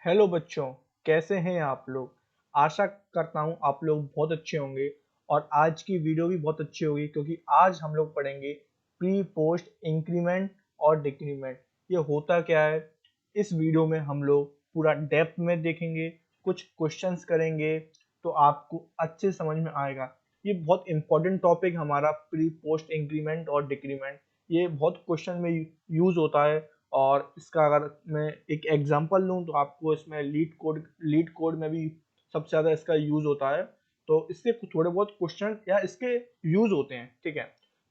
Hello बच्चों, कैसे हैं आप लोग। आशा करता हूँ आप लोग बहुत अच्छे होंगे और आज की वीडियो भी बहुत अच्छी होगी क्योंकि आज हम लोग पढ़ेंगे प्री पोस्ट इंक्रीमेंट और डिक्रीमेंट। ये होता क्या है, इस वीडियो में हम लोग पूरा डेप्थ में देखेंगे, कुछ क्वेश्चंस करेंगे तो आपको अच्छे समझ में आएगा। ये बहुत इंपॉर्टेंट टॉपिक हमारा प्री पोस्ट इंक्रीमेंट और डिक्रीमेंट, ये बहुत क्वेश्चन में यूज होता है। और इसका अगर मैं एक एग्जांपल लूँ तो आपको इसमें लीड कोड में भी सबसे ज़्यादा इसका यूज़ होता है। तो इसके थोड़े बहुत क्वेश्चन या इसके यूज़ होते हैं, ठीक है।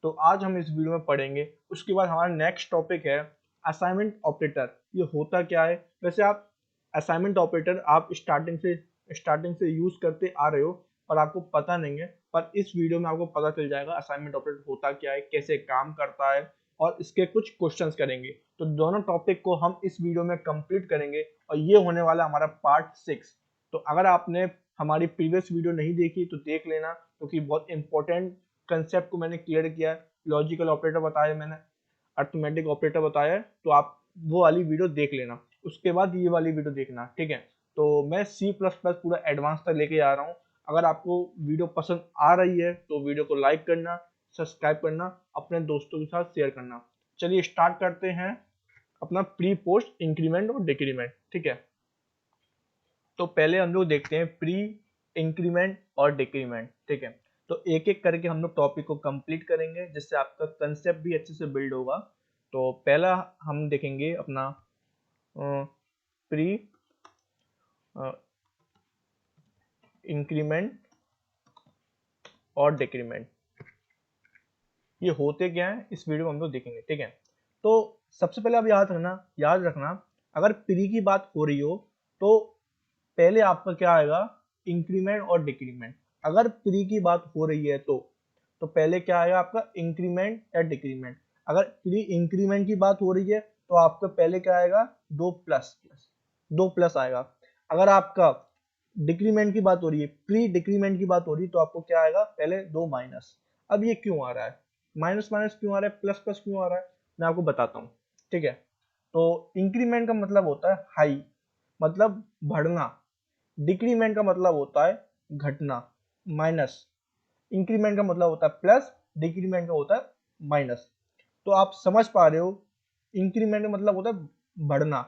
तो आज हम इस वीडियो में पढ़ेंगे। उसके बाद हमारा नेक्स्ट टॉपिक है असाइनमेंट ऑपरेटर। ये होता क्या है, वैसे आप असाइनमेंट ऑपरेटर आप स्टार्टिंग से यूज़ करते आ रहे हो पर आपको पता नहीं है, पर इस वीडियो में आपको पता चल जाएगा असाइनमेंट ऑपरेटर होता क्या है, कैसे काम करता है और इसके कुछ क्वेश्चंस करेंगे। तो दोनों टॉपिक को हम इस वीडियो में कंप्लीट करेंगे और ये होने वाला हमारा पार्ट 6। तो अगर आपने हमारी प्रीवियस वीडियो नहीं देखी तो देख लेना, क्योंकि बहुत इंपॉर्टेंट कंसेप्ट को मैंने क्लियर किया है। लॉजिकल ऑपरेटर बताया मैंने, अर्थमेटिक ऑपरेटर बताया है, तो आप वो वाली वीडियो देख लेना, उसके बाद ये वाली वीडियो देखना, ठीक है। तो मैं C++ पूरा एडवांस तक लेके आ रहा हूँ। अगर आपको वीडियो पसंद आ रही है तो वीडियो को लाइक करना, सब्सक्राइब करना, अपने दोस्तों के साथ शेयर करना। चलिए स्टार्ट करते हैं अपना प्री पोस्ट इंक्रीमेंट और डिक्रीमेंट, ठीक है। तो पहले हम लोग देखते हैं प्री इंक्रीमेंट और डिक्रीमेंट, ठीक है। तो एक एक करके हम लोग टॉपिक को कंप्लीट करेंगे जिससे आपका कंसेप्ट भी अच्छे से बिल्ड होगा। तो पहला हम देखेंगे अपना प्री इंक्रीमेंट और डिक्रीमेंट। ये होते क्या है इस वीडियो में हम लोग देखेंगे, ठीक है। तो सबसे पहले आप याद रखना अगर प्री की बात हो रही हो तो पहले आपका क्या आएगा, इंक्रीमेंट और डिक्रीमेंट। अगर प्री की बात हो रही है तो पहले क्या आएगा आपका, इंक्रीमेंट या डिक्रीमेंट। अगर प्री इंक्रीमेंट की बात हो रही है तो आपका पहले क्या आएगा, दो प्लस आएगा। अगर आपका डिक्रीमेंट की बात हो रही है, प्री डिक्रीमेंट की बात हो रही है, तो आपको क्या आएगा, पहले दो माइनस। अब ये क्यों आ रहा है, माइनस माइनस क्यों आ रहा है, प्लस प्लस क्यों आ रहा है, मैं आपको बताता हूँ, ठीक है। तो इंक्रीमेंट का मतलब होता है हाई, मतलब बढ़ना। डिक्रीमेंट का मतलब होता है घटना, माइनस। इंक्रीमेंट का मतलब होता है प्लस, डिक्रीमेंट का होता है माइनस। तो आप समझ पा रहे हो, इंक्रीमेंट का मतलब होता है बढ़ना,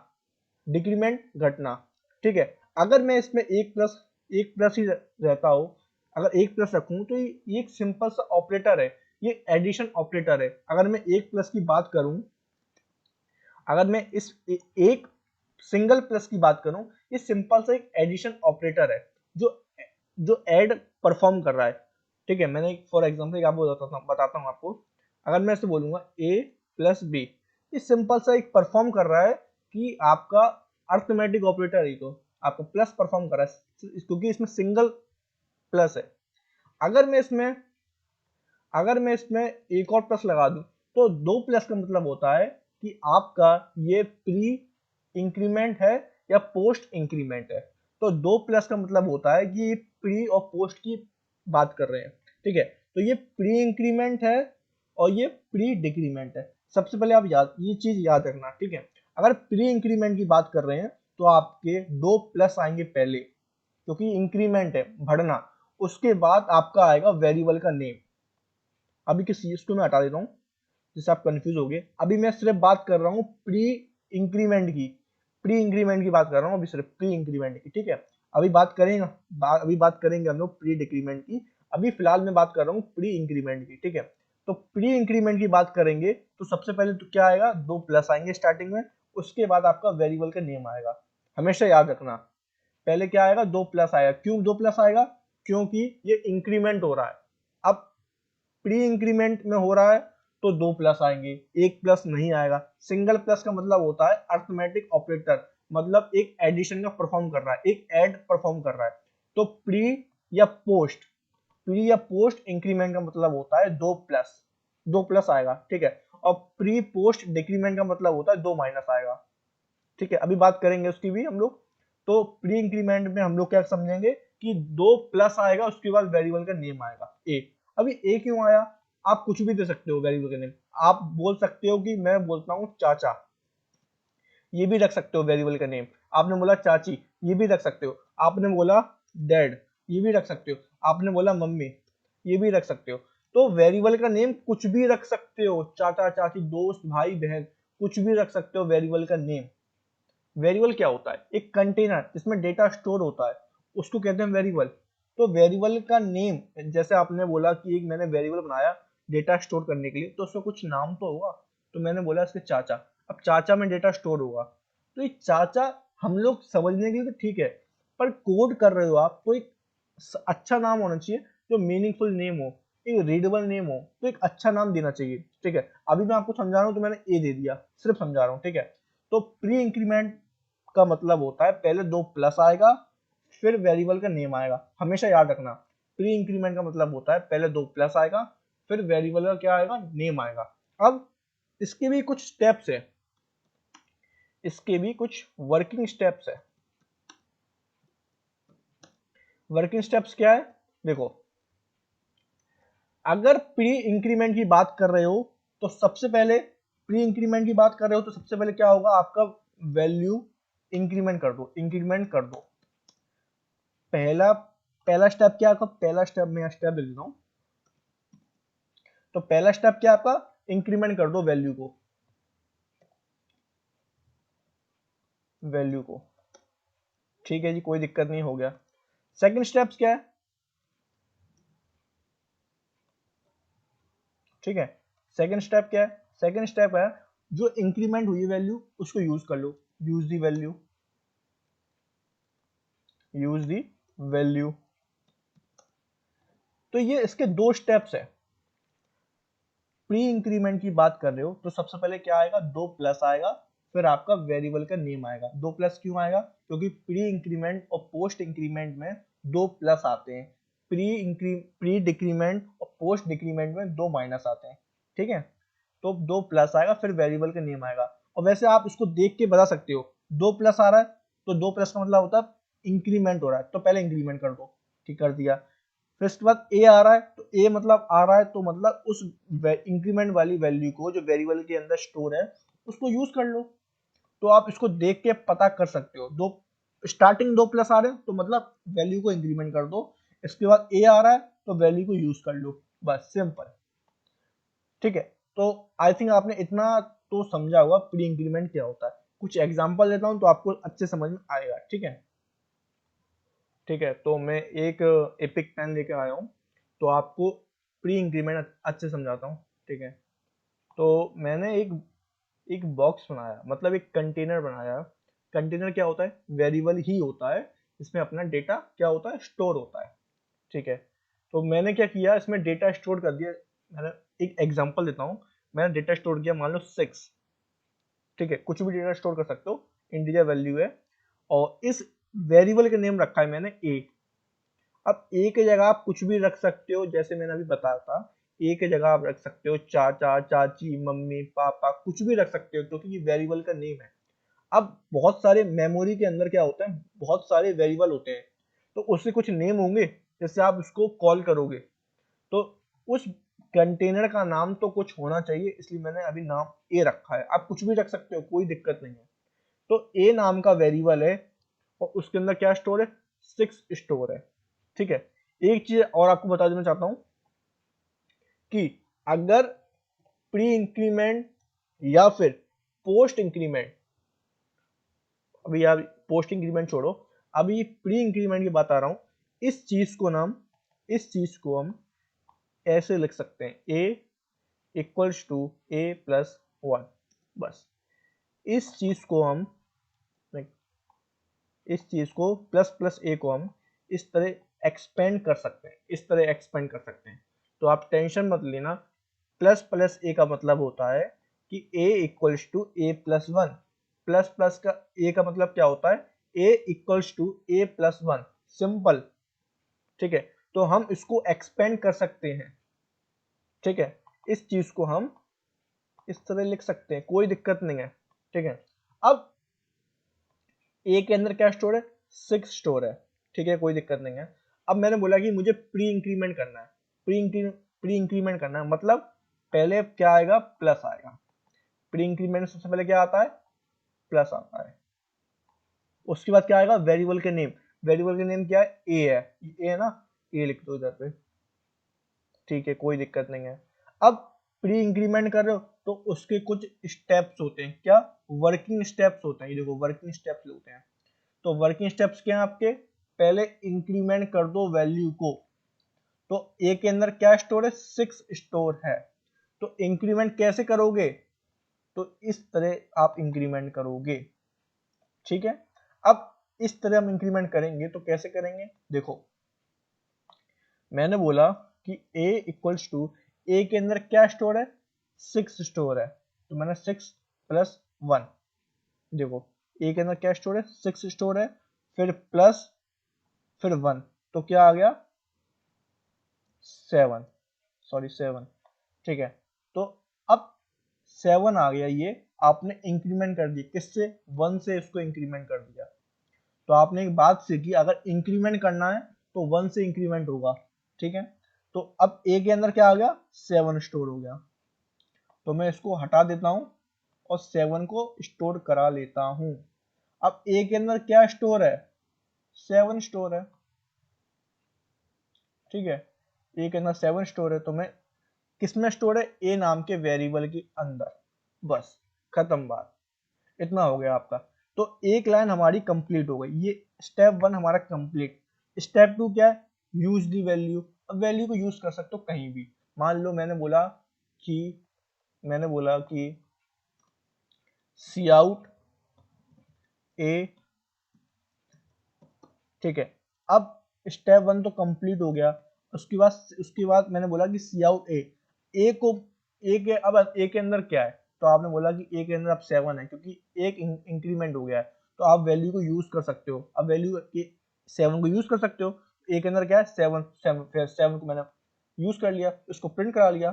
डिक्रीमेंट घटना, ठीक है। अगर मैं इसमें एक प्लस ही रहता हो, अगर एक प्लस रखूं तो ये एक सिंपल सा ऑपरेटर है, ये एडिशन ऑपरेटर है। अगर मैं एक प्लस की बात करूं, अगर मैं इस एक सिंगल प्लस की बात करूं, ये सिंपल सा एक एडिशन ऑपरेटर है जो जो ऐड परफॉर्म कर रहा है, ठीक है। मैंने फॉर एग्जांपल आपको बताता हूं आपको। अगर मैं इसे बोलूंगा a प्लस बी, ये सिंपल सा एक परफॉर्म कर रहा है कि आपका अर्थमेटिक ऑपरेटर ही तो आपको प्लस परफॉर्म कर रहा है क्योंकि इसमें सिंगल प्लस है। अगर मैं इसमें अगर मैं इसमें एक और प्लस लगा दूं तो दो प्लस का मतलब होता है कि आपका ये प्री इंक्रीमेंट है या पोस्ट इंक्रीमेंट है। तो दो प्लस का मतलब होता है कि ये प्री और पोस्ट की बात कर रहे हैं, ठीक है। तो ये प्री इंक्रीमेंट है और ये प्री डिक्रीमेंट है। सबसे पहले आप ये चीज याद रखना, ठीक है। अगर प्री इंक्रीमेंट की बात कर रहे हैं तो आपके दो प्लस आएंगे पहले, क्योंकि इंक्रीमेंट है बढ़ना। उसके बाद आपका आएगा वेरिएबल का नेम। अभी किस चीज को मैं हटा देता हूँ जिससे आप कंफ्यूज हो गए। अभी मैं सिर्फ बात कर रहा हूँ इंक्रीमेंट की प्री इंक्रीमेंट की बात कर रहा हूँ, अभी सिर्फ प्री इंक्रीमेंट की, ठीक है। अभी बात करेंगे हम लोग प्री डिक्रीमेंट की। अभी फिलहाल मैं बात कर रहा हूँ प्री इंक्रीमेंट की, ठीक है। तो प्री इंक्रीमेंट की बात करेंगे तो सबसे पहले तो क्या आएगा, दो प्लस आएंगे स्टार्टिंग में। उसके बाद आपका वेरिएबल का नेम आएगा। हमेशा याद रखना, पहले क्या आएगा, दो प्लस आएगा। क्यों दो प्लस आएगा, क्योंकि ये इंक्रीमेंट हो रहा है। अब प्री इंक्रीमेंट में हो रहा है तो दो प्लस आएंगे, एक प्लस नहीं आएगा। सिंगल प्लस का मतलब होता है अर्थमेटिक ऑपरेटर, मतलब एक एडिशन का परफॉर्म कर रहा है, एक ऐड परफॉर्म कर रहा है। तो प्री या पोस्ट इंक्रीमेंट का मतलब होता है दो प्लस आएगा, ठीक है। और प्री पोस्ट डिक्रीमेंट का मतलब होता है दो माइनस आएगा, ठीक है। अभी बात करेंगे उसकी भी हम लोग। तो प्री इंक्रीमेंट में हम लोग क्या समझेंगे कि दो प्लस आएगा, उसके बाद वेरिएबल का नेम आएगा ए। अभी ए क्यों आया, आप कुछ भी दे सकते हो वेरिएबल का नेम। आप बोल सकते हो कि मैं बोलता हूँ चाचा, ये भी रख सकते हो वेरिएबल का नेम। आपने बोला चाची, ये भी रख सकते हो। आपने बोला डैड, ये भी रख सकते हो। आपने बोला मम्मी, ये भी रख सकते हो। तो वेरिएबल का नेम कुछ भी रख सकते हो, चाचा चाची दोस्त भाई बहन, कुछ भी रख सकते हो वेरिएबल का नेम। वेरिएबल क्या होता है? एक कंटेनर जिसमें डेटा स्टोर होता है, उसको कहते हैं वेरिएबल। तो वेरिएबल का नेम, जैसे आपने बोला कि एक मैंने वेरिएबल बनाया डेटा स्टोर करने के लिए, तो उसका कुछ नाम तो होगा। तो मैंने बोला इसके चाचा, अब चाचा में डेटा स्टोर होगा। तो ये चाचा हम लोग समझने के लिए तो ठीक है, पर कोड कर रहे हो आप तो एक अच्छा नाम होना चाहिए, जो मीनिंगफुल नेम हो, एक रीडेबल नेम हो, तो एक अच्छा नाम देना चाहिए। ठीक है, अभी मैं आपको समझा रहा हूँ तो मैंने ए दे दिया, सिर्फ समझा रहा हूँ। ठीक है, तो प्री इंक्रीमेंट का मतलब होता है पहले दो प्लस आएगा फिर वेरिएबल का नेम आएगा। हमेशा याद रखना, प्री इंक्रीमेंट का मतलब होता है पहले दो प्लस आएगा फिर वेरिएबल का क्या आएगा, नेम आएगा। अब इसके भी कुछ स्टेप्स है, इसके भी कुछ वर्किंग स्टेप्स है। वर्किंग स्टेप्स क्या है? देखो, अगर प्री इंक्रीमेंट की बात कर रहे हो तो सबसे पहले, प्री इंक्रीमेंट की बात कर रहे हो तो सबसे पहले क्या होगा, आपका वैल्यू इंक्रीमेंट कर दो, इंक्रीमेंट कर दो। पहला पहला स्टेप क्या है आपका? पहला स्टेप मैं स्टेप दे देता हूं। तो पहला स्टेप क्या है आपका? इंक्रीमेंट कर दो वैल्यू को, वैल्यू को। ठीक है जी, कोई दिक्कत नहीं, हो गया। सेकंड स्टेप क्या है? ठीक है, सेकंड स्टेप क्या है? सेकंड स्टेप है जो इंक्रीमेंट हुई वैल्यू उसको यूज कर लो, use the value, use the value. तो ये इसके दो स्टेप्स है। प्री इंक्रीमेंट की बात कर रहे हो तो सबसे पहले क्या आएगा, दो प्लस आएगा फिर आपका वेरिएबल का नेम आएगा। दो प्लस क्यों आएगा? क्योंकि प्री इंक्रीमेंट और पोस्ट इंक्रीमेंट में दो प्लस आते हैं, प्री डिक्रीमेंट और पोस्ट डिक्रीमेंट में दो माइनस आते हैं। ठीक है, तो दो प्लस आएगा फिर वेरिएबल का नेम आएगा। और वैसे आप इसको देख के बता सकते हो, दो प्लस आ रहा है तो दो प्लस का मतलब होता है इंक्रीमेंट हो रहा है, तो पहले इंक्रीमेंट कर दो। ठीक, कर दिया। फिर उसके बाद ए आ रहा है तो ए मतलब आ रहा है तो मतलब उस इंक्रीमेंट वाली वैल्यू को जो वेरिएबल के अंदर स्टोर है उसको यूज कर लो। तो आप इसको देख के पता कर सकते हो, दो स्टार्टिंग दो प्लस आ रहे हैं तो मतलब वैल्यू को इंक्रीमेंट कर दो, इसके बाद ए आ रहा है तो वैल्यू को यूज कर लो, बस सिंपल। ठीक है, तो आई थिंक आपने इतना तो समझा होगा प्री इंक्रीमेंट क्या होता है। कुछ एग्जांपल देता हूं तो आपको अच्छे समझ में आएगा। ठीक है, ठीक है, तो मैं एक एपिक पेन लेकर आया हूँ तो आपको प्री इंक्रीमेंट अच्छे समझाता हूँ। ठीक है, तो मैंने एक एक बॉक्स बनाया, मतलब एक कंटेनर बनाया। कंटेनर क्या होता है? वेरिएबल ही होता है, इसमें अपना डेटा क्या होता है, स्टोर होता है। ठीक है, तो मैंने क्या किया, इसमें डेटा स्टोर कर दिया। मैंने एक एग्जांपल देता हूँ, मैंने डेटा स्टोर किया मान लो 6। ठीक है, कुछ भी डेटा स्टोर कर सकते हो, इंटीजर वैल्यू है। और इस वेरिएबल का नेम रखा है मैंने ए। अब ए की जगह आप कुछ भी रख सकते हो, जैसे मैंने अभी बताया था, ए की जगह आप रख सकते हो चाचा चाची मम्मी पापा, कुछ भी रख सकते हो क्योंकि ये वेरिएबल का नेम है। अब बहुत सारे मेमोरी के अंदर क्या होता है, बहुत सारे वेरिएबल होते हैं, तो उससे कुछ नेम होंगे, जैसे आप उसको कॉल करोगे तो उस कंटेनर का नाम तो कुछ होना चाहिए, इसलिए मैंने अभी नाम ए रखा है। आप कुछ भी रख सकते हो, कोई दिक्कत नहीं है। तो ए नाम का वेरिएबल है और उसके अंदर क्या स्टोर है, 6 स्टोर है। ठीक है, एक चीज और आपको बता देना चाहता हूं कि अगर प्री इंक्रीमेंट या फिर पोस्ट इंक्रीमेंट, अभी आप पोस्ट इंक्रीमेंट छोड़ो, अभी प्री इंक्रीमेंट की बात आ रहा हूं, इस चीज को नाम, इस चीज को हम ऐसे लिख सकते हैं, A equals to A plus 1। बस इस चीज को हम, इस चीज को प्लस प्लस ए को हम इस तरह एक्सपेंड कर सकते हैं, इस तरह एक्सपेंड कर सकते हैं। तो आप टेंशन मत लेना, प्लस प्लस ए का मतलब होता है कि A equals to A plus 1। Plus plus का ए का मतलब क्या होता है, A equals to A plus 1, simple. ठीक है, तो हम इसको एक्सपेंड कर सकते हैं। ठीक है, इस चीज को हम इस तरह लिख सकते हैं, कोई दिक्कत नहीं है। ठीक है, अब ए के अंदर क्या स्टोर है, 6 स्टोर है। ठीक है, कोई दिक्कत नहीं है। अब मैंने बोला कि मुझे प्री इंक्रीमेंट करना है, प्री इंक्रीमेंट करना है मतलब पहले क्या आएगा, प्लस आएगा। प्री इंक्रीमेंट सबसे पहले क्या आता है, प्लस आता है। उसके बाद क्या आएगा, वेरिएबल के नेम, वेरिएबल के नेम क्या है, ए है ना, ए लिख दो इधर पे, ठीक है, कोई दिक्कत नहीं है। अब प्री इंक्रीमेंट कर रहे हो तो उसके कुछ स्टेप्स होते हैं, क्या, वर्किंग स्टेप्स होते हैं, ये देखो वर्किंग स्टेप्स होते हैं। तो वर्किंग स्टेप्स क्या हैं आपके, पहले इंक्रीमेंट कर दो वैल्यू को, तो ए के अंदर क्या स्टोर है, 6 स्टोर है। तो इंक्रीमेंट कैसे करोगे, तो इस तरह आप इंक्रीमेंट करोगे, ठीक है। अब इस तरह हम इंक्रीमेंट करेंगे तो कैसे करेंगे, देखो मैंने बोला कि a इक्वल्स टू, ए के अंदर क्या स्टोर है, 6 स्टोर है, तो मैंने 6 प्लस 1, देखो ए के अंदर क्या स्टोर है, 6 स्टोर है, फिर प्लस, फिर 1, तो क्या आ गया 7, सॉरी 7, ठीक है। तो अब 7 आ गया, ये आपने इंक्रीमेंट कर दिया, किससे, 1 से इसको इंक्रीमेंट कर दिया। तो आपने एक बात सीखी, अगर इंक्रीमेंट करना है तो 1 से इंक्रीमेंट होगा, ठीक है। तो अब ए के अंदर क्या आ गया, 7 स्टोर हो गया, तो मैं इसको हटा देता हूं और 7 को स्टोर करा लेता हूं। अब ए के अंदर क्या स्टोर है, 7 स्टोर है, ठीक है, ए के अंदर 7 स्टोर है, तो मैं किसमें स्टोर है, ए नाम के वेरिएबल के अंदर, बस खत्म बात, इतना हो गया आपका। तो एक लाइन हमारी कंप्लीट हो गई, ये स्टेप 1 हमारा कंप्लीट। स्टेप 2 क्या है, यूज दी वैल्यू। अब वैल्यू को यूज कर सकते हो कहीं भी, मान लो कि मैंने बोला कि सी आउट ए, ठीक है। अब स्टेप 1 तो कंप्लीट हो गया, उसके बाद मैंने बोला कि सी आउट ए को, ए के, अब ए के अंदर क्या है, तो आपने बोला कि ए के अंदर अब 7 है, क्योंकि एक इंक्रीमेंट हो गया है, तो आप वैल्यू को यूज कर सकते हो। अब वैल्यू 7 को यूज कर सकते हो, ए के अंदर क्या है 7, फिर 7 को मैंने यूज कर लिया, उसको प्रिंट करा लिया,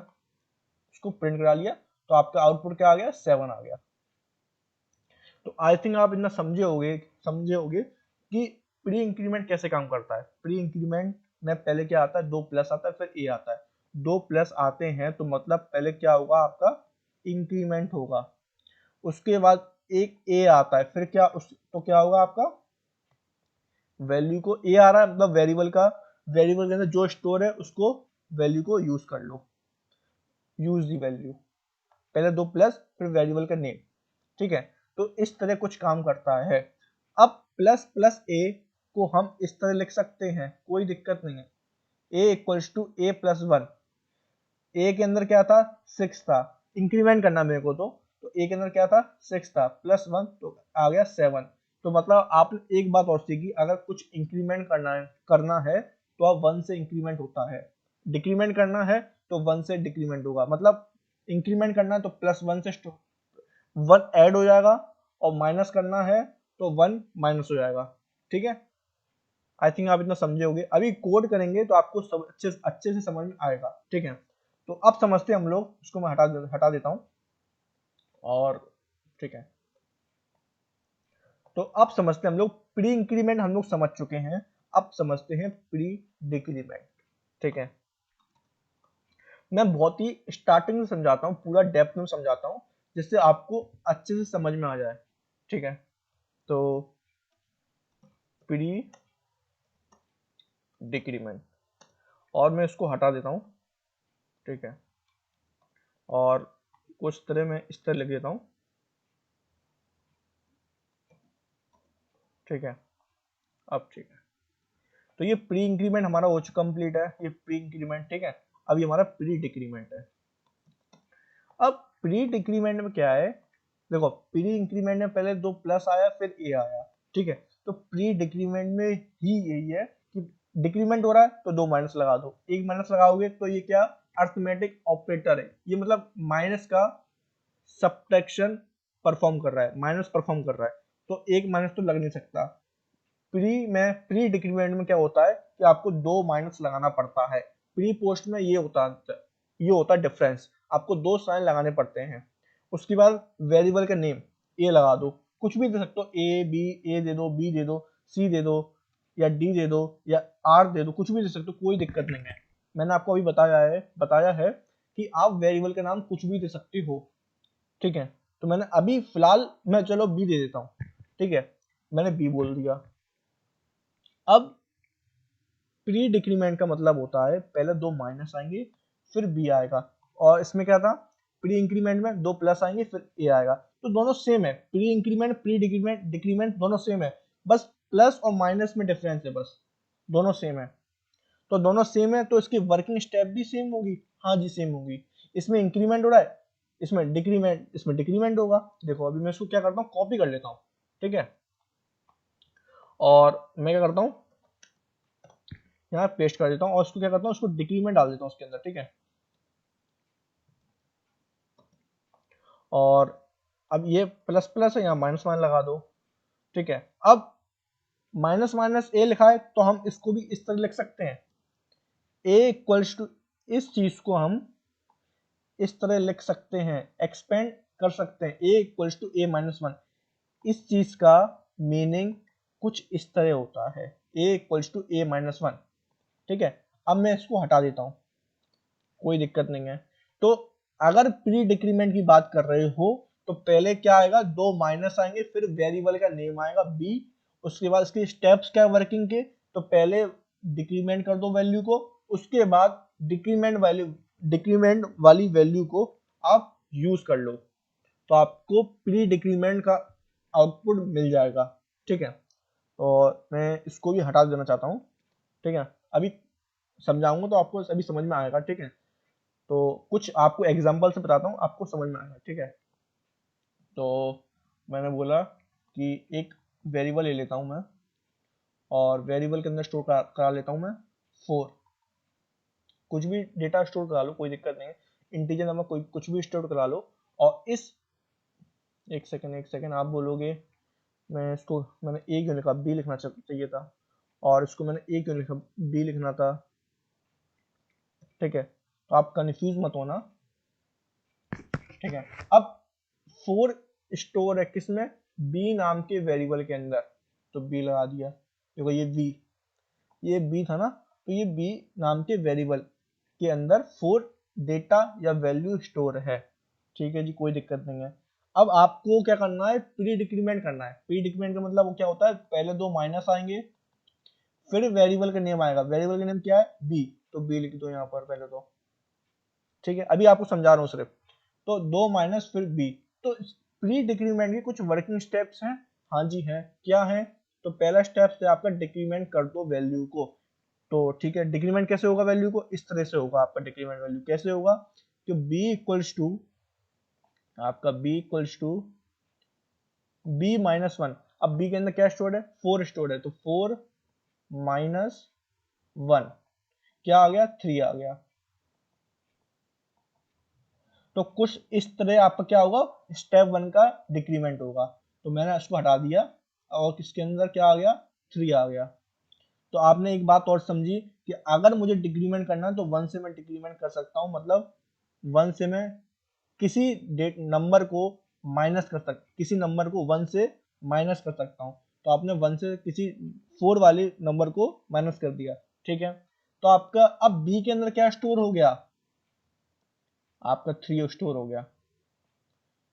तो आपका आउटपुट क्या आ गया, 7 आ गया। तो आई थिंक आप इतना समझे होगे कि प्री इंक्रीमेंट कैसे काम करता है। प्री इंक्रीमेंट में पहले क्या आता है, 2 प्लस आता है, फिर ए आता है। 2 प्लस आते हैं तो मतलब पहले क्या होगा, आपका इंक्रीमेंट होगा, उसके बाद एक ए आता है, फिर तो क्या होगा आपका, वैल्यू को ए आ रहा है, मतलब वेरिएबल के अंदर जो स्टोर है उसको, वैल्यू को यूज कर लो, यूज दी वैल्यू, पहले 2 प्लस फिर वेरिएबल का नेम, ठीक है। तो इस तरह कुछ काम करता है। अब प्लस प्लस ए को हम इस तरह लिख सकते हैं, कोई दिक्कत नहीं है, A equals to A plus 1। ए के अंदर क्या था, 6 था, इंक्रीमेंट करना मेरे को, तो ए के अंदर क्या था, 6 था, प्लस 1 तो आ गया 7। तो मतलब आपने एक बात और सीखी, अगर कुछ इंक्रीमेंट करना है तो आप 1 से इंक्रीमेंट होता है, डिक्रीमेंट करना है तो 1 से डिक्रीमेंट होगा। मतलब इंक्रीमेंट करना है तो प्लस 1 से 1 ऐड हो जाएगा, और माइनस करना है तो 1 माइनस हो जाएगा, ठीक है। आई थिंक आप इतना समझे होगे, अभी कोड करेंगे तो आपको सब अच्छे से समझ में आएगा, ठीक है। तो अब समझते हैं हम लोग, इसको मैं हटा देता हूं, और ठीक है। तो अब समझते हैं हम लोग, प्री इंक्रीमेंट हम लोग समझ चुके हैं, अब समझते हैं प्री डिक्रीमेंट, ठीक है। मैं बहुत ही स्टार्टिंग में समझाता हूँ, पूरा डेप्थ में समझाता हूँ, जिससे आपको अच्छे से समझ में आ जाए, ठीक है। तो प्री डिक्रीमेंट, और मैं इसको हटा देता हूँ, ठीक है, और कुछ तरह मैं इस तरह लिख देता हूँ, ठीक है। अब ठीक है, तो ये प्री इंक्रीमेंट हमारा हो चुका कंप्लीट है, ये प्री इंक्रीमेंट, ठीक है। अब ये हमारा प्री डिक्रीमेंट है। अब प्री डिक्रीमेंट में क्या है, देखो प्री इंक्रीमेंट में पहले 2 प्लस आया, फिर ए आया, ठीक है। तो प्री डिक्रीमेंट में ही यही है कि डिक्रीमेंट हो रहा है तो 2 माइनस लगा दो, एक माइनस लगाओगे तो ये क्या, अर्थमेटिक ऑपरेटर है, ये मतलब माइनस का सब्ट्रैक्शन परफॉर्म कर रहा है, माइनस परफॉर्म कर रहा है, तो एक माइनस तो लग नहीं सकता। प्री डिक्रीमेंट में क्या होता है कि आपको 2 माइनस लगाना पड़ता है, प्री पोस्ट में ये होता है डिफरेंस, आपको 2 साइन लगाने पड़ते हैं। उसके बाद वेरिएबल का नेम ए लगा दो, कुछ भी दे सकते हो, ए दे दो, बी दे दो, सी दे दो, या डी दे दो, या आर दे दो, कुछ भी दे सकते हो, कोई दिक्कत नहीं है। मैंने आपको अभी बताया है कि आप वेरिएबल का नाम कुछ भी दे सकते हो, ठीक है। तो मैंने अभी फिलहाल मैं चलो बी दे देता हूँ, ठीक है, मैंने बी बोल दिया। अब प्री डिक्रीमेंट का मतलब होता है पहले दो माइनस आएंगे फिर बी आएगा, और इसमें क्या था, प्री इंक्रीमेंट में दो प्लस आएंगे फिर ए आएगा। तो दोनों सेम है, pre increment pre decrement decrement दोनों सेम है, बस प्लस और माइनस में डिफरेंस है, बस दोनों सेम है। तो दोनों सेम है तो इसकी वर्किंग स्टेप भी सेम होगी, हाँ जी सेम होगी। इसमें इंक्रीमेंट हो रहा है, इसमें डिक्रीमेंट होगा। देखो अभी मैं इसको क्या करता हूँ, कॉपी कर लेता हूँ, ठीक है, और मैं क्या करता हूँ, यहाँ पेस्ट कर देता हूँ और इसको क्या करता हूँ, इसको डिक्रीमेंट डाल देता हूँ उसके अंदर, ठीक है। और अब ये प्लस प्लस है, यहाँ माइनस माइनस लगा दो, ठीक है। अब माइनस माइनस ए लिखा है तो हम इसको भी इस तरह लिख सकते हैं, ए इक्वल्स टू, इस चीज को हम इस तरह लिख सकते हैं, एक्सपेंड कर सकते हैं, A equals to A minus one. इस चीज का मीनिंग कुछ इस तरह होता है, A equals to A minus one, ठीक है। अब मैं इसको हटा देता हूं, कोई दिक्कत नहीं है। तो अगर प्री डिक्रीमेंट की बात कर रहे हो तो पहले क्या आएगा, दो माइनस आएंगे फिर वेरिएबल का नेम आएगा बी, उसके बाद इसके स्टेप्स क्या वर्किंग के, तो पहले डिक्रीमेंट कर दो वैल्यू को, उसके बाद डिक्रीमेंट वाली वैल्यू को आप यूज कर लो, तो आपको प्री डिक्रीमेंट का आउटपुट मिल जाएगा, ठीक है। और मैं इसको भी हटा देना चाहता हूँ, ठीक है, अभी समझाऊंगा तो आपको अभी समझ में आएगा, ठीक है। तो कुछ आपको एग्जांपल से बताता हूँ, आपको समझ में आएगा, ठीक है। तो मैंने बोला कि एक वेरिएबल ले लेता हूँ मैं, और वेरिएबल के अंदर स्टोर करा लेता हूँ मैं 4, कुछ भी डेटा स्टोर करा लो, कोई दिक्कत नहीं है, इंटीजर नंबर कोई कुछ भी स्टोर करा लो। और इस एक सेकंड आप बोलोगे, मैं इसको मैंने ए क्यों लिखा, बी लिखना चाहिए था, और इसको मैंने ए क्यों लिखा, बी लिखना था, ठीक है। तो आप कंफ्यूज मत होना, ठीक है। अब 4 स्टोर है किसमें, बी नाम के वेरिएबल के अंदर, तो बी लगा दिया। देखो ये बी था ना, तो ये बी नाम के वेरिएबल के अंदर 4 डेटा या वैल्यू स्टोर है, ठीक है जी, कोई दिक्कत नहीं है। अब आपको क्या करना है, प्री डिक्रीमेंट करना है। प्री डिक्रीमेंट का मतलब वो क्या होता है, पहले दो माइनस आएंगे फिर वेरिएबल का नेम आएगा, वेरिएबल का नेम क्या है, बी, तो बी लिख दो यहाँ पर पहले तो, ठीक है। अभी आपको समझा रहा हूँ सिर्फ, तो दो माइनस फिर बी। तो प्री डिक्रीमेंट के कुछ वर्किंग स्टेप्स हैं, हाँ जी हैं, क्या है, तो पहला स्टेप है आपका डिक्रीमेंट कर दो वैल्यू को, तो ठीक है, डिक्रीमेंट कैसे होगा वैल्यू को, इस तरह से होगा आपका डिक्रीमेंट वैल्यू कैसे होगा, कि बी इक्वल्स टू आपका बी माइनस वन। अब बी के अंदर क्या स्टोर्ड है, 4 स्टोर्ड है, तो 4 माइनस 1 क्या आ गया, 3 आ गया। तो कुछ इस तरह आपका क्या होगा, स्टेप 1 का डिक्रीमेंट होगा। तो मैंने इसको हटा दिया और किसके अंदर क्या आ गया, 3 आ गया। तो आपने एक बात और समझी कि अगर मुझे डिक्रीमेंट करना है तो 1 से मैं डिक्रीमेंट कर सकता हूँ, मतलब 1 से मैं किसी डेट नंबर को किसी नंबर को 1 से माइनस कर सकता हूँ। तो आपने 1 से किसी 4 वाले नंबर को माइनस कर दिया, ठीक है। तो आपका अब बी के अंदर क्या स्टोर हो गया, आपका 3 स्टोर हो गया।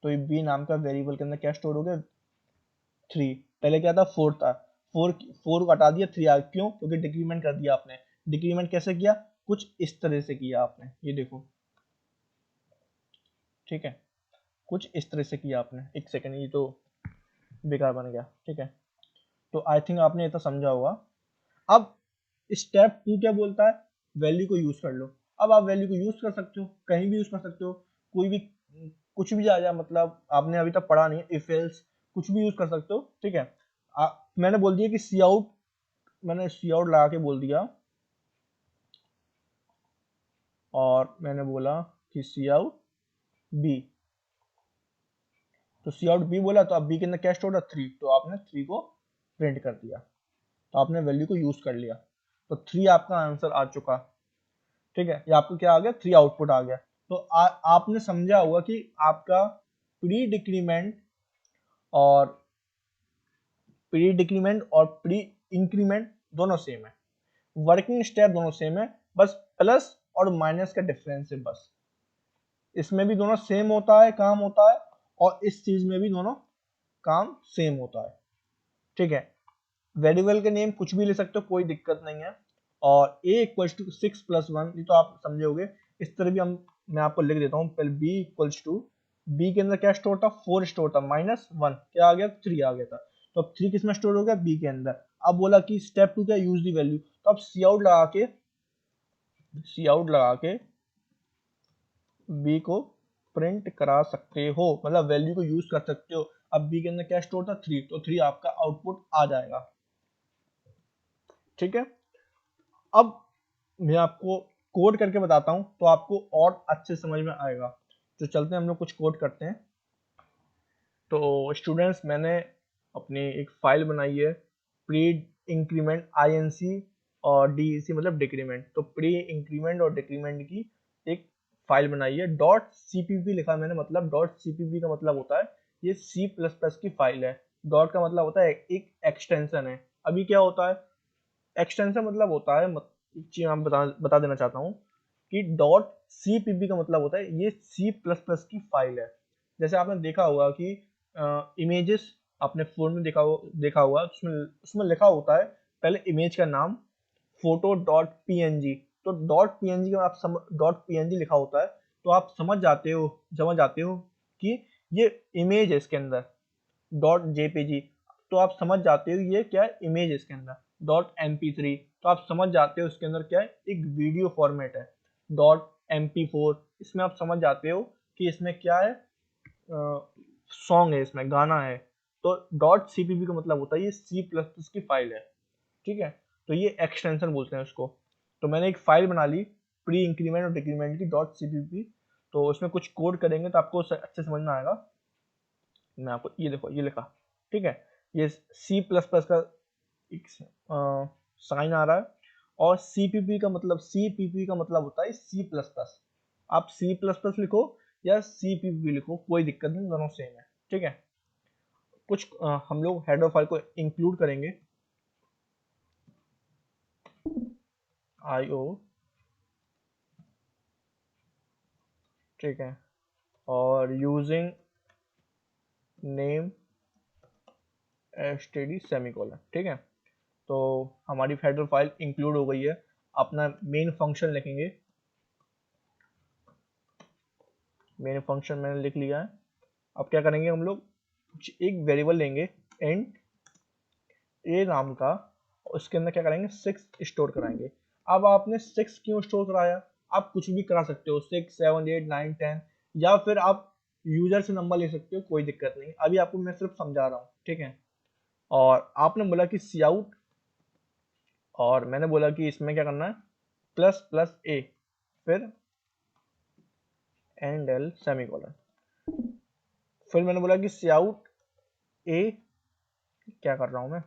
तो ये बी नाम का वेरिएबल के अंदर क्या स्टोर हो गया, 3। पहले क्या था, 4 था, 4 को हटा दिया, 3 आ, क्यों, क्योंकि डिक्रीमेंट कर दिया आपने। डिक्रीमेंट कैसे किया, कुछ इस तरह से किया आपने, ये देखो, ठीक है, कुछ इस तरह से किया आपने। एक सेकंड, ये तो बेकार बन गया, ठीक है। तो आई थिंक आपने ये तो समझा होगा। अब स्टेप 2 क्या बोलता है, वैल्यू को यूज कर लो। अब आप वैल्यू को यूज कर सकते हो, कहीं भी यूज कर सकते हो, कोई भी कुछ भी आ जाए, मतलब आपने अभी तक पढ़ा नहीं है, इफ एल्स कुछ भी यूज कर सकते हो, ठीक है। मैंने बोल दिया कि सी आउट, मैंने सी आउट लगा के बोल दिया, और मैंने बोला कि सी आउट बी, तो सी आउट बी बोला, तो अब बी के अंदर क्या स्टोर है, 3, तो आपने 3 को प्रिंट कर दिया, तो आपने वैल्यू को यूज कर लिया, तो 3 आपका आंसर आ चुका, ठीक है। ये आपको क्या आ गया, 3 आउटपुट आ गया। तो आपने समझा होगा कि आपका प्री डिक्रीमेंट और प्री इंक्रीमेंट दोनों सेम है, वर्किंग स्टेप दोनों सेम है, बस प्लस और माइनस का डिफरेंस है, बस इसमें भी दोनों सेम होता है, काम होता है, और इस चीज में भी दोनों काम सेम होता है, ठीक है। वेरिएबल के नेम कुछ भी ले सकते हो, कोई दिक्कत नहीं है। और a इक्वल्स टू 6+1, ये तो आप समझे होगे। इस तरह भी मैं आपको लिख देता हूँ। पहले b इक्वल्स टू, b के अंदर क्या स्टोर था, 4 स्टोर था, -1 क्या आ गया, 3 आ गया था। तो अब 3 किस में स्टोर हो गया, b के अंदर। अब बोला कि स्टेप 2 क्या, यूज दी वैल्यू। तो अब सी आउट लगा के b को प्रिंट करा सकते हो, मतलब वैल्यू को यूज कर सकते हो। अब b के अंदर क्या स्टोर था, 3, तो 3 आपका आउटपुट आ जाएगा, ठीक है। अब मैं आपको कोड करके बताता हूं तो आपको और अच्छे समझ में आएगा। तो चलते हैं हम लोग कुछ कोड करते हैं। तो स्टूडेंट्स, मैंने अपनी एक फाइल बनाई है, प्री इंक्रीमेंट INC और DEC मतलब डिक्रीमेंट। तो प्री इंक्रीमेंट और डिक्रीमेंट की एक फाइल बनाई है, .cpp लिखा मैंने। मतलब .cpp का मतलब होता है ये C++ की फाइल है। डॉट का मतलब होता है एक एक्सटेंशन है। अभी क्या होता है, एक्सटेंशन मतलब होता है, एक चीज मैं बता देना चाहता हूँ कि .cpp का मतलब होता है ये C++ की फाइल है। जैसे आपने देखा होगा कि इमेजेस आपने फोन में देखा होगा, उसमें उसमें लिखा होता है पहले इमेज का नाम photo.png। तो .png का आप .png लिखा होता है, तो आप समझ जाते हो कि ये इमेज है इसके अंदर। .jpg तो आप समझ जाते हो ये क्या है, इमेज है इसके अंदर। .mp3 तो आप समझ जाते हो इसके अंदर क्या है, एक वीडियो फॉर्मेट है। .mp4 इसमें आप समझ जाते हो कि इसमें क्या है, सॉन्ग है, इसमें गाना है। तो .cpp का मतलब होता है ये C++ की फाइल है, ठीक है। तो ये एक्सटेंशन बोलते हैं उसको। तो मैंने एक फाइल बना ली प्री इंक्रीमेंट और डिक्रीमेंट की .cpp। तो उसमें कुछ कोड करेंगे तो आपको अच्छे समझ में आएगा। मैं आपको ये देखो, ये लिखा, ठीक है। ये C++ का एक साइन आ रहा है। और CPP का मतलब होता है C++। आप C++ लिखो या CPP लिखो, कोई दिक्कत नहीं, दोनों सेम है, ठीक है। कुछ हम लोग हेडर फाइल को इंक्लूड करेंगे, IO, ठीक है। और यूजिंग नेम std सेमीकोलन, ठीक है। तो हमारी हेडर फाइल इंक्लूड हो गई है। अपना मेन फंक्शन लिखेंगे, मेन फंक्शन मैंने लिख लिया है। अब क्या करेंगे हम लोग, एक वेरिएबल लेंगे इंट ए नाम का, उसके अंदर क्या करेंगे, 6 स्टोर कराएंगे। अब आपने 6 क्यों स्टोर कराया, आप कुछ भी करा सकते हो, 6, 7, 8, 9, 10, या फिर आप यूजर से नंबर ले सकते हो, कोई दिक्कत नहीं। अभी आपको मैं सिर्फ समझा रहा हूँ, ठीक है। और आपने बोला कि सी आउट, और मैंने बोला कि इसमें क्या करना है, ++a, फिर एंड एल सेमीकोलन। फिर मैंने बोला कि सी आउट ए, क्या कर रहा हूं मैं,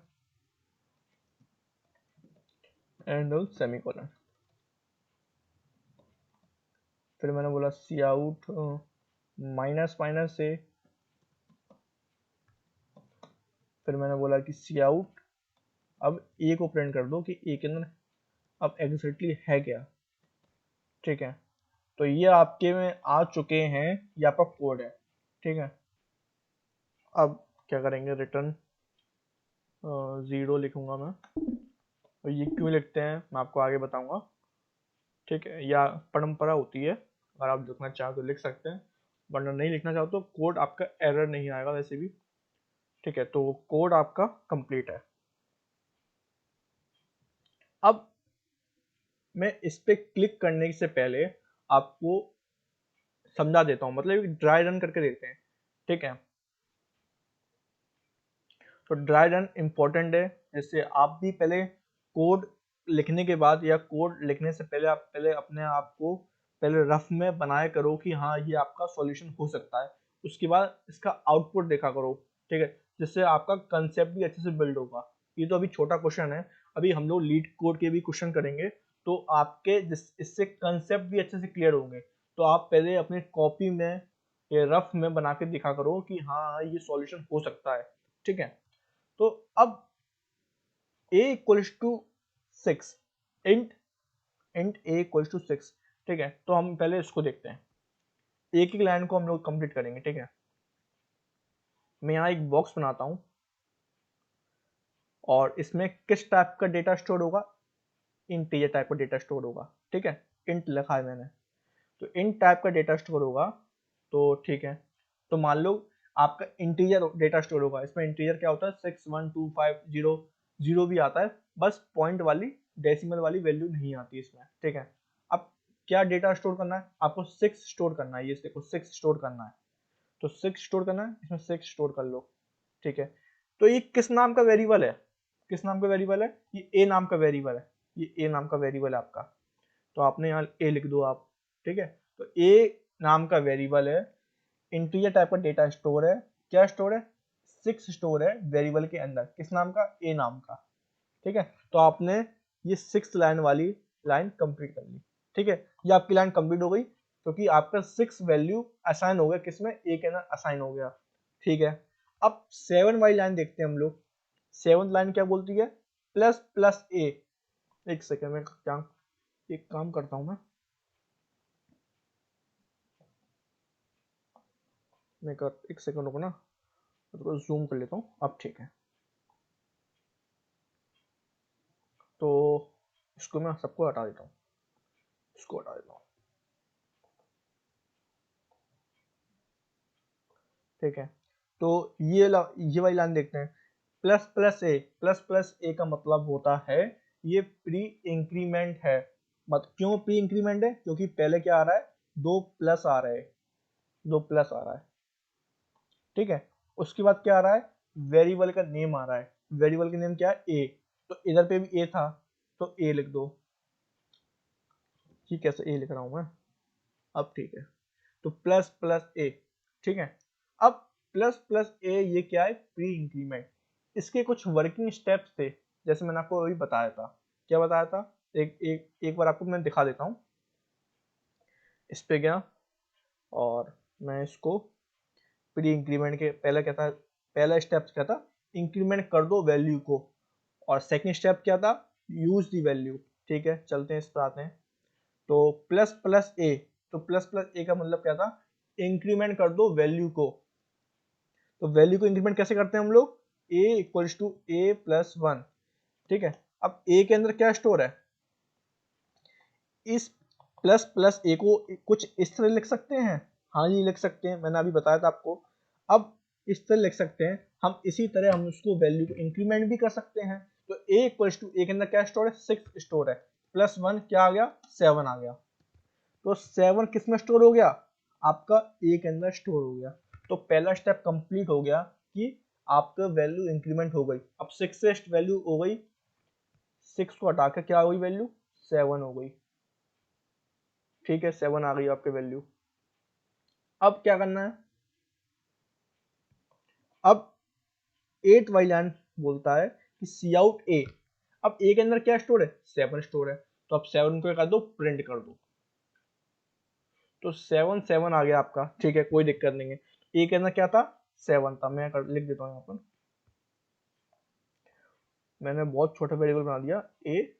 एंड एल सेमीकोलन। फिर मैंने बोला सी आउट -से, फिर मैंने बोला कि सी आउट अब ए को प्रिंट कर दो कि ए के अंदर अब एग्जैक्टली है क्या, ठीक है। तो ये आपके में आ चुके हैं, ये आपका कोड है, ठीक है। अब क्या करेंगे, रिटर्न 0 लिखूंगा मैं। और ये क्यों लिखते हैं मैं आपको आगे बताऊंगा, ठीक है। या परंपरा होती है, अगर आप लिखना चाहो तो लिख सकते हैं, वरना नहीं लिखना चाहो तो कोड आपका एरर नहीं आएगा वैसे भी, ठीक है। तो कोड आपका कंप्लीट है। अब मैं इस पे क्लिक करने से पहले आपको समझा देता हूँ, मतलब एक ड्राई रन करके देखते हैं, ठीक है। तो ड्राई रन इंपॉर्टेंट है, जैसे आप भी पहले कोड लिखने के बाद या कोड लिखने से पहले आप पहले अपने आप को पहले रफ में बनाया करो कि हाँ ये आपका सॉल्यूशन हो सकता है। उसके बाद इसका आउटपुट देखा करो, ठीक है, जिससे आपका कंसेप्ट भी अच्छे से बिल्ड होगा। ये तो अभी छोटा क्वेश्चन है, अभी हम लोग लीड कोड के भी क्वेश्चन करेंगे, तो आपके इससे कंसेप्ट भी अच्छे से क्लियर होंगे। तो आप पहले अपने कॉपी में या रफ में बना के दिखा करो कि हाँ ये सॉल्यूशन हो सकता है, ठीक है। तो अब a equals to 6, int a equals to 6, ठीक है। तो हम पहले इसको देखते हैं, एक एक लाइन को हम लोग कंप्लीट करेंगे, ठीक है। मैं यहाँ एक बॉक्स बनाता हूँ और इसमें किस टाइप का डेटा स्टोर होगा, इंटीजर टाइप का डेटा स्टोर होगा, ठीक है, इंट लिखा है मैंने, तो इंट टाइप का डेटा स्टोर होगा। तो ठीक है, तो मान लो आपका इंटीजर डेटा स्टोर होगा, इसमें इंटीजर क्या होता है 6 1 2 5 0 0 भी आता है, बस पॉइंट वाली डेसिमल वाली वैल्यू नहीं आती इसमें, ठीक है। अब क्या डेटा स्टोर करना है आपको, 6 स्टोर करना है, ये देखो 6 स्टोर करना है, तो 6 स्टोर करना है, इसमें 6 स्टोर कर लो, ठीक है। तो ये किस नाम का वेरिएबल है, किस नाम का वेरिएबल है, ये ए नाम का वेरिएबल है, ये ए नाम का वेरिएबल है आपका, तो आपने यहाँ ए लिख दो आप, ठीक है। तो ए नाम का वेरिएबल है, इंटीजर टाइप का डेटा स्टोर है, क्या स्टोर है 6 स्टोर है वेरिएबल के अंदर, किस नाम का, ए नाम का, ठीक है। तो आपने ये 6 लाइन वाली लाइन कंप्लीट कर ली, ठीक है, ये आपकी लाइन कंप्लीट हो गई क्योंकि आपका 6 वैल्यू असाइन हो गया, किसमें, ए के अंदर असाइन हो गया, ठीक है। अब 7 वाली लाइन देखते हैं हम लोग, 7th लाइन क्या बोलती है, प्लस प्लस ए, एक सेकेंड में क्या एक काम करता हूं मैं कर एक सेकंड रुको ना, तो जूम कर लेता हूँ, अब ठीक है। तो इसको मैं सबको हटा देता हूँ, इसको हटा देता हूँ, ठीक है। तो ये वाली लाइन देखते हैं, प्लस प्लस ए का मतलब होता है ये प्री इंक्रीमेंट है, मत क्यों प्री इंक्रीमेंट है, क्योंकि पहले क्या आ रहा है, 2 प्लस आ रहा है, 2 प्लस आ रहा है, ठीक है। उसके बाद क्या आ रहा है, वेरिएबल का नेम आ रहा है, वेरिएबल का नेम क्या है, ए, तो इधर पे भी ए था, तो ए लिख दो, ठीक है, कैसे ए लिख रहा हूं मैं, अब ठीक है। तो प्लस प्लस ए, ठीक है। अब प्लस प्लस ए ये क्या है, प्री इंक्रीमेंट, इसके कुछ वर्किंग स्टेप्स थे, जैसे मैंने आपको अभी बताया था, क्या बताया था, एक बार आपको मैं दिखा देता हूँ, इस पे गया और मैं इसको प्री इंक्रीमेंट के पहले क्या था, पहला स्टेप क्या था, इंक्रीमेंट कर दो वैल्यू को, और सेकंड स्टेप क्या था, यूज दी वैल्यू, ठीक है। चलते हैं इस पर आते हैं, तो प्लस प्लस ए, तो प्लस प्लस ए का मतलब क्या था, इंक्रीमेंट कर दो वैल्यू को, तो वैल्यू को इंक्रीमेंट कैसे करते हैं हम लोग, a equals to A plus 1, ठीक है। अब a के अंदर क्या स्टोर है, इस प्लस प्लस ए को कुछ इस तरह लिख सकते हैं, हाँ जी लिख सकते हैं, मैंने अभी बताया था आपको। अब इस तरह लिख सकते हैं हम, इसी तरह हम उसको वैल्यू को इंक्रीमेंट भी कर सकते हैं, तो a इक्वल्स टू ए के अंदर क्या स्टोर है, 6 स्टोर है, प्लस 1 क्या आ गया, 7 आ गया, तो 7 किस में स्टोर हो गया, आपका ए के अंदर स्टोर हो गया। तो पहला स्टेप कंप्लीट हो गया कि आपका वैल्यू इंक्रीमेंट हो गई। अब 6 से वैल्यू हो गई, 6 को हटा के क्या हो गई वैल्यू, 7 हो गई, ठीक है, 7 आ गई आपके वैल्यू। अब क्या करना है, अब 8 वाली लाइन बोलता है कि सी आउट ए, अब ए के अंदर क्या स्टोर है, 7 स्टोर है, तो अब 7 को कर दो, प्रिंट कर दो, तो 7 7 आ गया आपका, ठीक है, कोई दिक्कत नहीं है। ए के अंदर क्या था, 7 था, मैं लिख देता हूँ यहाँ पर, मैंने बहुत छोटा वेरिएबल बना दिया ए,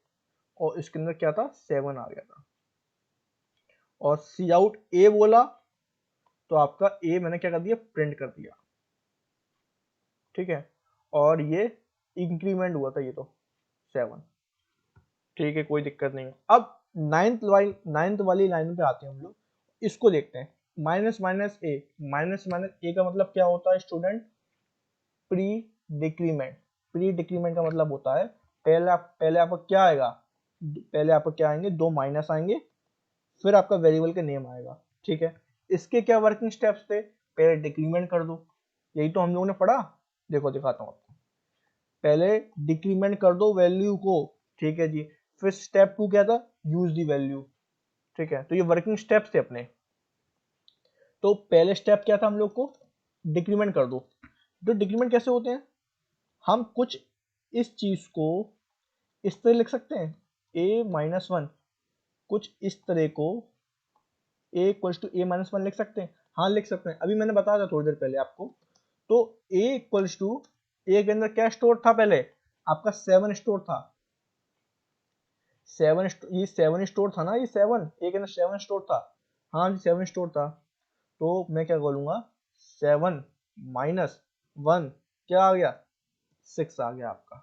और इसके अंदर क्या था, 7 आ गया था, और सी आउट ए बोला तो आपका ए मैंने क्या कर दिया, प्रिंट कर दिया, ठीक है। और ये इंक्रीमेंट हुआ था, ये तो 7, ठीक है, कोई दिक्कत नहीं। अब नाइन्थ वाली लाइन पे आते हैं हम लोग, इसको देखते हैं, माइनस माइनस ए, माइनस माइनस ए का मतलब क्या होता है student, pre decrement, pre decrement का मतलब होता है पहले आपका क्या आएगा, पहले आपका क्या आएंगे, 2 माइनस आएंगे, फिर आपका वेरिएबल का नेम आएगा, ठीक है। इसके क्या वर्किंग स्टेप्स थे, पहले डिक्रीमेंट कर दो, यही तो हम लोगों ने पढ़ा, देखो दिखाता हूँ आपको, पहले डिक्रीमेंट कर दो वैल्यू को, ठीक है जी, फिर स्टेप 2 क्या था, यूज दी वैल्यू, ठीक है। तो ये वर्किंग स्टेप्स थे अपने, तो पहले स्टेप क्या था हम लोग को, डिक्रीमेंट कर दो, तो डिक्रीमेंट कैसे होते हैं, हम कुछ इस चीज को इस तरह लिख सकते हैं, a-1, कुछ इस तरह को a इक्वल्स टू a-1 लिख सकते हैं, हाँ लिख सकते हैं, अभी मैंने बताया था थोड़ी देर पहले आपको। तो a इक्वल्स टू, ए के अंदर क्या स्टोर था, पहले आपका 7 स्टोर था, 7 ये 7 स्टोर था ना, ये 7 ए के अंदर 7 स्टोर था, हाँ जी 7 स्टोर था, तो मैं क्या बोलूंगा, 7 माइनस 1 क्या आ गया, 6 आ गया आपका।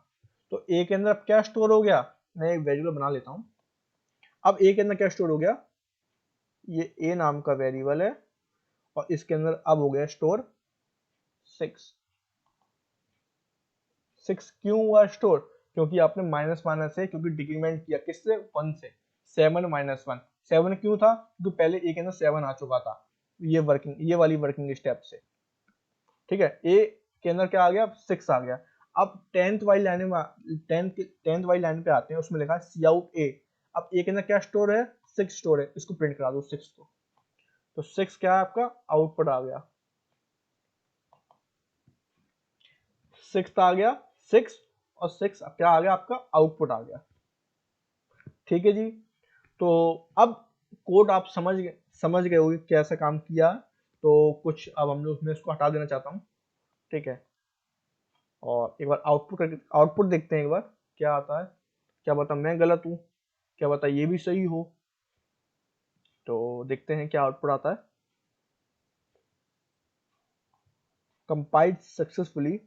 तो ए के अंदर अब क्या स्टोर हो गया, मैं एक वेरिएबल बना लेता हूं। अब ए के अंदर क्या स्टोर हो गया, ये ए नाम का वेरिएबल है और इसके अंदर अब हो गया स्टोर 6। 6 क्यों हुआ स्टोर, क्योंकि आपने माइनस माइनस से, क्योंकि डिक्रीमेंट किया किससे, 1 से। 7 माइनस 1, 7 क्यों था, क्योंकि पहले ए के अंदर 7 आ चुका था, ये वाली वर्किंग स्टेप से। ठीक है, ए के अंदर क्या आ गया, 6 आ गया। अब 10th वाली लाइन में 10th वाली लाइन पे आते हैं, उसमें लिखा है सी आउट ए। अब ए के अंदर क्या स्टोर है, 6 स्टोर है, इसको प्रिंट करा दो 6 को। तो 6 क्या है आपका, आउटपुट आ गया, 6 आ गया 6, और 6 क्या आ गया आपका, आउटपुट आ गया। ठीक है जी। तो अब कोड आप समझ गए होंगे कैसा काम किया। तो कुछ अब हम लोग उसमें इसको हटा देना चाहता हूँ। ठीक है, और एक बार आउटपुट देखते हैं एक बार क्या आता है। क्या पता मैं गलत हूँ, क्या पता ये भी सही हो। तो देखते हैं क्या आउटपुट आता है। कंपाइल्ड सक्सेसफुली,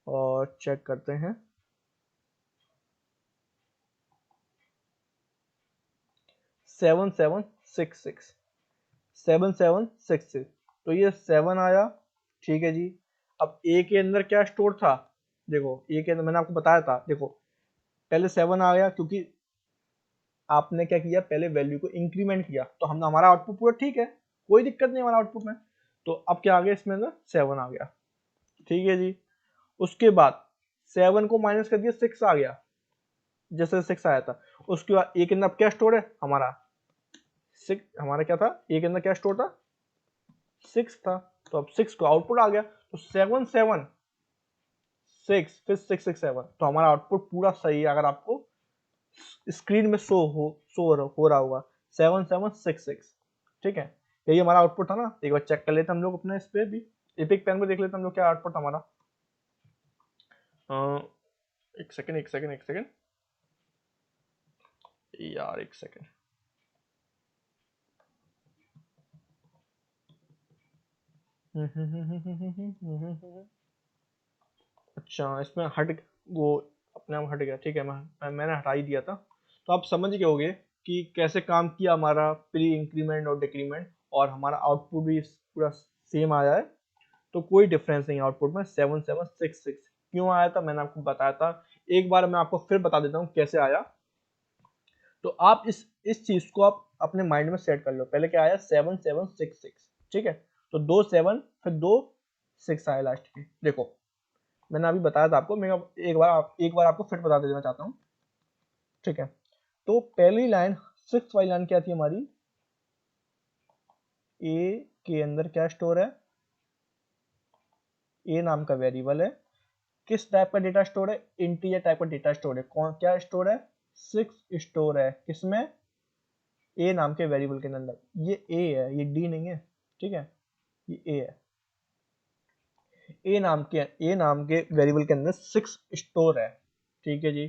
और चेक करते हैं। 7766, 7766, तो ये 7 आया। ठीक है जी। अब ए के अंदर क्या स्टोर था, देखो ए के अंदर मैंने आपको बताया था, देखो पहले 7 आ गया क्योंकि आपने क्या किया, पहले वैल्यू को इंक्रीमेंट किया, तो हमने हमारा आउटपुट पूरा ठीक है, कोई दिक्कत नहीं हमारा आउटपुट में। तो अब क्या आ गया इसमें अंदर, 7 आ गया। ठीक है जी। उसके बाद 7 को माइनस कर दिया, 6 आ गया, जैसे 6 आया था। उसके बाद ए के अंदर क्या स्टोर है हमारा, 6, हमारा क्या था, ए के अंदर क्या स्टोर था, 6 था। तो अब 6 को आउटपुट आ गया, तो 7 7 6, फिर 6 6 7, तो हमारा आउटपुट पूरा सही है। अगर आपको स्क्रीन में हो रहा होगा 7766। ठीक है, यही हमारा आउटपुट था ना। एक बार चेक कर लेते हम लोग अपने इस पे भी, एपिक पेन पे देख लेते हम लोग क्या आउटपुट हमारा। एक सेकंड एक सेकंड एक सेकंड यार, एक सेकंड। अच्छा, इसमें वो अपने आप हट गया। ठीक है, मैंने हटा ही दिया था। तो आप समझ गए होंगे कि कैसे काम किया हमारा प्री इंक्रीमेंट और डिक्रीमेंट, और हमारा आउटपुट भी पूरा सेम आया है। तो कोई डिफरेंस नहीं आउटपुट में। 7766 क्यों आया था मैंने आपको बताया था, एक बार मैं आपको फिर बता देता हूँ कैसे आया। तो आप इस चीज को आप अपने माइंड में सेट कर लो। पहले क्या आया, 7766। ठीक है, तो 2 7 फिर 2 6 आया लास्ट के। देखो मैंने अभी बताया था आपको, मैं एक बार आपको फिर बता देना चाहता हूँ। ठीक है, तो पहली लाइन 6 वाली लाइन क्या थी हमारी, ए के अंदर क्या स्टोर है, ए नाम का वेरिएबल है। किस टाइप का डेटा स्टोर है, इंटीजर टाइप का डेटा स्टोर है। कौन क्या स्टोर है, 6 स्टोर है, किसमें, ए नाम के वेरिएबल के अंदर। ये ए है, ये डी नहीं है। ठीक है, ये ए है। ए नाम के वेरिएबल के अंदर 6 स्टोर है। ठीक है जी।